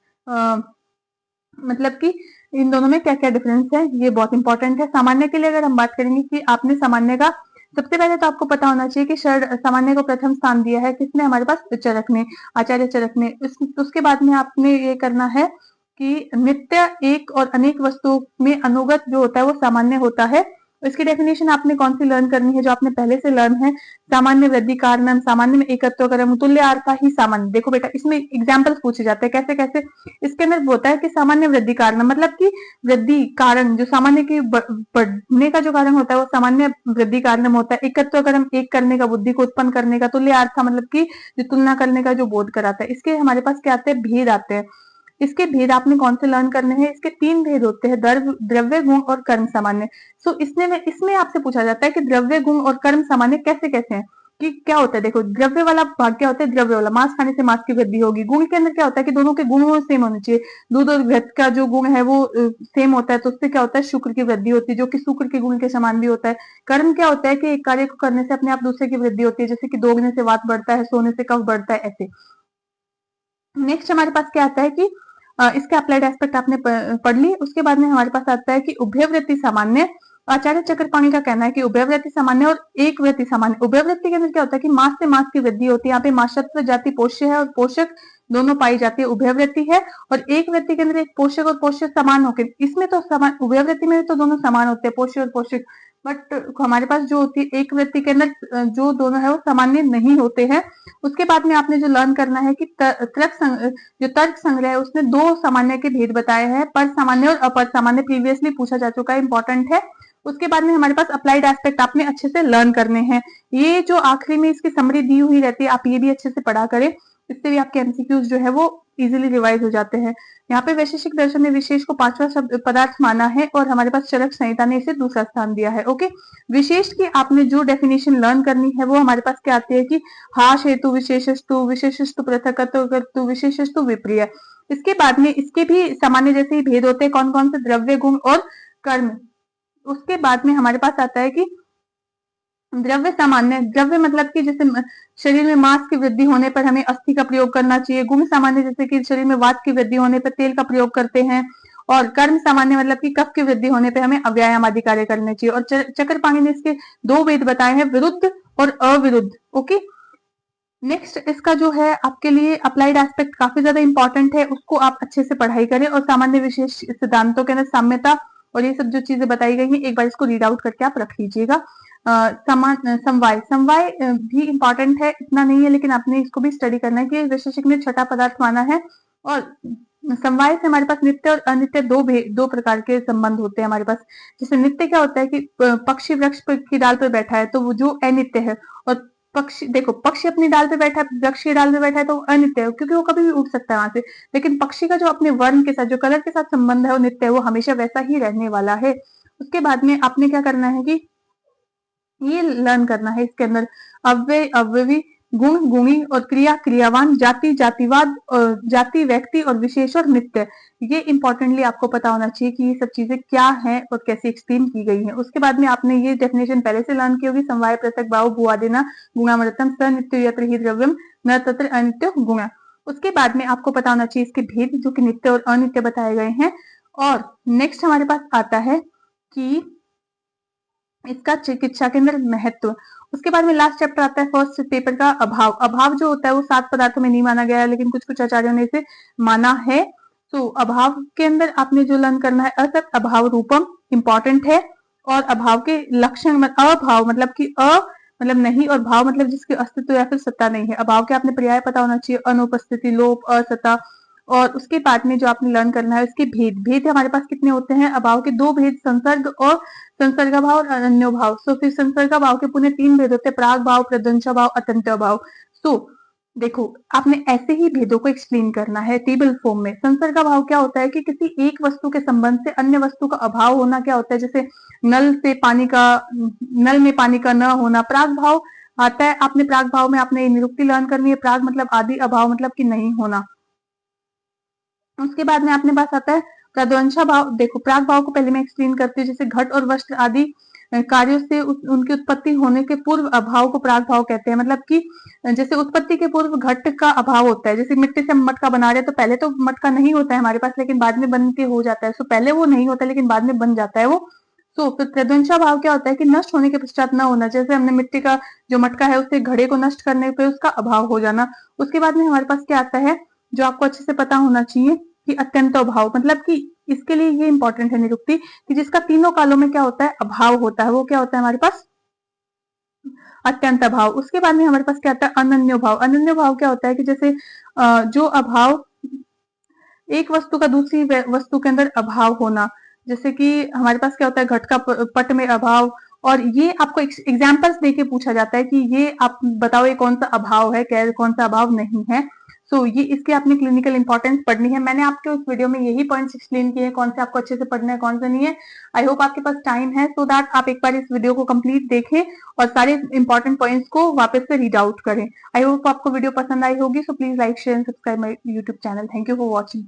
मतलब कि इन दोनों में क्या क्या डिफरेंस है, ये बहुत इंपॉर्टेंट है। सामान्य के लिए अगर हम बात करेंगे कि आपने सामान्य का सबसे पहले तो आपको पता होना चाहिए कि सामान्य को प्रथम स्थान दिया है किसने, हमारे पास चरक ने, आचार्य चरक ने। उसके बाद में आपने ये करना है कि नित्य, एक और अनेक वस्तुओं में अनुगत जो होता है वो सामान्य होता है। इसकी डेफिनेशन आपने कौन सी लर्न करनी है, जो आपने पहले से लर्न है। सामान्य वृद्धि कारणम, सामान्य में एकत्व कर्म, तुल्य आर्था ही सामान्य। देखो बेटा इसमें एग्जाम्पल्स पूछे जाते हैं कैसे कैसे। इसके अंदर होता है कि सामान्य वृद्धि कारण मतलब कि वृद्धि कारण जो सामान्य की बढ़ने का जो कारण होता है वो सामान्य वृद्धि कारण होता है। एकत्व कर्म, एक करने का, बुद्धि को उत्पन्न करने का। तुल्य आर्था मतलब कि जो तुलना करने का जो बोध कराता है। इसके हमारे पास क्या आते हैं, भेद आते हैं। इसके भेद आपने कौन से लर्न करने हैं, इसके 3 भेद होते हैं, द्रव्य, गुण और कर्म सामान्य। सो इसमें आपसे पूछा जाता है कि द्रव्य, गुण और कर्म सामान्य कैसे कैसे हैं, कि क्या होता है। देखो द्रव्य वाला भाग क्या होता है, द्रव्य वाला मांस खाने से मांस की वृद्धि होगी। गुण के अंदर क्या होता है कि दोनों के गुण सेम होने चाहिए। दूध और घृत का जो गुण है वो सेम होता है, तो उससे क्या होता है, शुक्र की वृद्धि होती है, जो कि शुक्र के गुण के समान भी होता है। कर्म क्या होता है कि एक कार्य को करने से अपने आप दूसरे की वृद्धि होती है, जैसे कि दोगने से वात बढ़ता है, सोने से कफ बढ़ता है, ऐसे। नेक्स्ट हमारे पास क्या आता है कि इसके अप्लाइड एस्पेक्ट आपने पढ़ ली। उसके बाद में हमारे पास आता है कि उभयवृत्ति सामान्य। आचार्य चक्रपाणी का कहना है कि उभयवृत्ति सामान्य और एक वृत्ति सामान्य। उभयवृत्ति के अंदर क्या होता है कि मास से मास की वृद्धि होती है, यहाँ पे मासत्व जाति पोष्य है और पोषक दोनों पाई जाती है, उभयवृत्ति है। और एक वृत्ति के अंदर एक पोषक और पोष्य समान होकर, इसमें तो समान, उभयवृत्ति में तो दोनों समान होते हैं, पोष्य और पोषक। बट हमारे पास जो होती है एक वृत्ति के अंदर जो दोनों है वो सामान्य नहीं होते हैं। उसके बाद में आपने जो लर्न करना है कि जो तर्क संग्रह है उसने 2 सामान्य के भेद बताए हैं, पर सामान्य और अपर सामान्य, प्रीवियसली पूछा जा चुका है, इंपॉर्टेंट है। उसके बाद में हमारे पास अप्लाइड एस्पेक्ट आपने अच्छे से लर्न करने हैं। ये जो आखिरी में इसकी समरी दी हुई रहती है, आप ये भी अच्छे से पढ़ा करें, इससे भी आपके एमसीक्यूज जो है वो इजीली रिवाइज हो जाते हैं। यहाँ पे वैशेषिक दर्शन ने विशेष को 5वां शब्द पदार्थ माना है, और हमारे पास चरक संहिता ने इसे दूसरा स्थान दिया है। ओके, विशेष की आपने जो डेफिनेशन लर्न करनी है वो हमारे पास क्या आती है कि हाश हेतु विशेषस्तु, विशेषस्तु पृथकत्व, विशेषस्तु विप्रिय। इसके बाद में इसके भी सामान्य जैसे ही भेद होते हैं, कौन कौन से, द्रव्य, गुण और कर्म। उसके बाद में हमारे पास आता है कि द्रव्य सामान्य, द्रव्य मतलब कि जैसे शरीर में मांस की वृद्धि होने पर हमें अस्थि का प्रयोग करना चाहिए। गुण सामान्य जैसे कि शरीर में वात की वृद्धि होने पर तेल का प्रयोग करते हैं। और कर्म सामान्य मतलब कि कफ की वृद्धि होने पर हमें अव्यायाम आदि कार्य करने चाहिए। और चक्रपाणी ने इसके 2 भेद बताए हैं, विरुद्ध और अविरुद्ध। ओके, नेक्स्ट इसका जो है आपके लिए अप्लाइड एस्पेक्ट काफी ज्यादा इंपॉर्टेंट है, उसको आप अच्छे से पढ़ाई करें। और सामान्य विशेष सिद्धांतों के अंदर साम्यता और ये सब जो चीजें बताई गई हैं, एक बार इसको रीड आउट करके आप रख लीजिएगा। समवाय, समवाय भी इंपॉर्टेंट है, इतना नहीं है, लेकिन आपने इसको भी स्टडी करना है कि वैशेषिक ने छठा पदार्थ माना है। और समवाय से हमारे पास नित्य और अनित्य दो प्रकार के संबंध होते हैं हमारे पास। जैसे नित्य क्या होता है कि पक्षी वृक्ष की डाल पर बैठा है तो वो जो अनित्य है, और पक्षी, देखो पक्षी अपनी डाल पे बैठा है, वृक्ष की डाल पे बैठा है तो अनित्य है, क्योंकि वो कभी भी उड़ सकता है वहां से। लेकिन पक्षी का जो अपने वर्ण के साथ, जो कलर के साथ संबंध है, वो नित्य है, वो हमेशा वैसा ही रहने वाला है। उसके बाद में आपने क्या करना है कि ये लर्न करना है इसके अंदर अव्यय, अव्यवी, गुण, गुणी और क्रिया, क्रियावान, जाति, जातिवाद, जाति, व्यक्ति और विशेष और नित्य। ये इंपॉर्टेंटली आपको पता होना चाहिए कि ये सब चीजें क्या हैं और कैसे एक्सप्लेन की गई हैं। उसके बाद में आपने ये डेफिनेशन पहले से लर्न की होगी, समवाय, पृथक भाव, भुआदिना, गुणामृतम, स नित्य यत्र ही द्रव्यम न तत्र अनित्य गुणा। उसके बाद में आपको पता होना चाहिए इसके भेद, जो कि नित्य और अनित्य बताए गए हैं। और नेक्स्ट हमारे पास आता है कि इसका चिकित्सा के अंदर महत्व। उसके बाद में लास्ट चैप्टर आता है फर्स्ट पेपर का, अभाव। अभाव जो होता है वो 7 पदार्थों में नहीं माना गया है, लेकिन कुछ कुछ आचार्यों ने इसे माना है। तो अभाव के अंदर आपने जो लर्न करना है, असत अभाव रूपम इंपॉर्टेंट है। और अभाव के लक्षण, अभाव मतलब कि मतलब नहीं, और भाव मतलब जिसके अस्तित्व या फिर सत्ता नहीं है। अभाव के आपने पर्याय पता होना चाहिए, अनुपस्थिति, लोप, असत्ता। और उसके बाद में जो आपने लर्न करना है उसके भेद। भेद हमारे पास कितने होते हैं, अभाव के 2 भेद, संसर्ग और संसर्ग भाव और अनन्य भाव। सो फिर संसर्ग भाव के पुनः 3 भेद होते हैं, प्राग भाव, प्रदंश भाव, अत्यंत भाव। सो देखो, आपने ऐसे ही भेदों को एक्सप्लेन करना है टेबल फॉर्म में। संसर्ग का भाव क्या होता है कि किसी एक वस्तु के संबंध से अन्य वस्तु का अभाव होना क्या होता है, जैसे नल में पानी का न होना। प्राग भाव आता है, आपने प्राग भाव में आपने निरुक्ति लर्न करनी है। प्राग मतलब आदि, अभाव मतलब कि नहीं होना। उसके बाद में अपने पास आता है प्रध्वंसा भाव। देखो, प्राग भाव को पहले मैं एक्सप्लेन करती हूँ। जैसे घट और वस्त्र आदि कार्यों से उनकी उत्पत्ति होने के पूर्व अभाव को प्राग भाव कहते हैं। मतलब कि जैसे उत्पत्ति के पूर्व घट का अभाव होता है। जैसे मिट्टी से हम मटका बना रहे हैं, तो पहले तो मटका नहीं होता है हमारे पास, लेकिन बाद में बन के हो जाता है। सो पहले वो नहीं होता, लेकिन बाद में बन जाता है वो। तो फिर प्रध्वंसा भाव क्या होता है कि नष्ट होने के पश्चात न होना। जैसे हमने मिट्टी का जो मटका है, उससे घड़े को नष्ट करने पे उसका अभाव हो जाना। उसके बाद में हमारे पास क्या आता है, जो आपको अच्छे से पता होना चाहिए, कि अत्यंत अभाव। मतलब कि इसके लिए ये इंपॉर्टेंट है निरुक्ति, कि जिसका तीनों कालों में क्या होता है, अभाव होता है। वो क्या होता है हमारे पास, अत्यंत अभाव। उसके बाद में हमारे पास क्या आता है, अनन्य भाव। अनन्य भाव क्या होता है कि जैसे जो अभाव, एक वस्तु का दूसरी वस्तु के अंदर अभाव होना। जैसे कि हमारे पास क्या होता है, घट का पट में अभाव। और ये आपको एग्जाम्पल्स देके पूछा जाता है कि ये आप बताओ, ये कौन सा अभाव है, क्या कौन सा अभाव नहीं है। सो ये इसके आपने क्लिनिकल इंपॉर्टेंस पढ़नी है। मैंने आपके उस वीडियो में यही पॉइंट्स एक्सप्लेन किए हैं, कौन से आपको अच्छे से पढ़ना है, कौन से नहीं है। आई होप आपके पास टाइम है, सो दैट आप एक बार इस वीडियो को कंप्लीट देखें और सारे इंपॉर्टेंट पॉइंट्स को वापस से रीड आउट करें। आई होप आपको वीडियो पसंद आई होगी। So please like, share and subscribe my YouTube channel. Thank you for watching.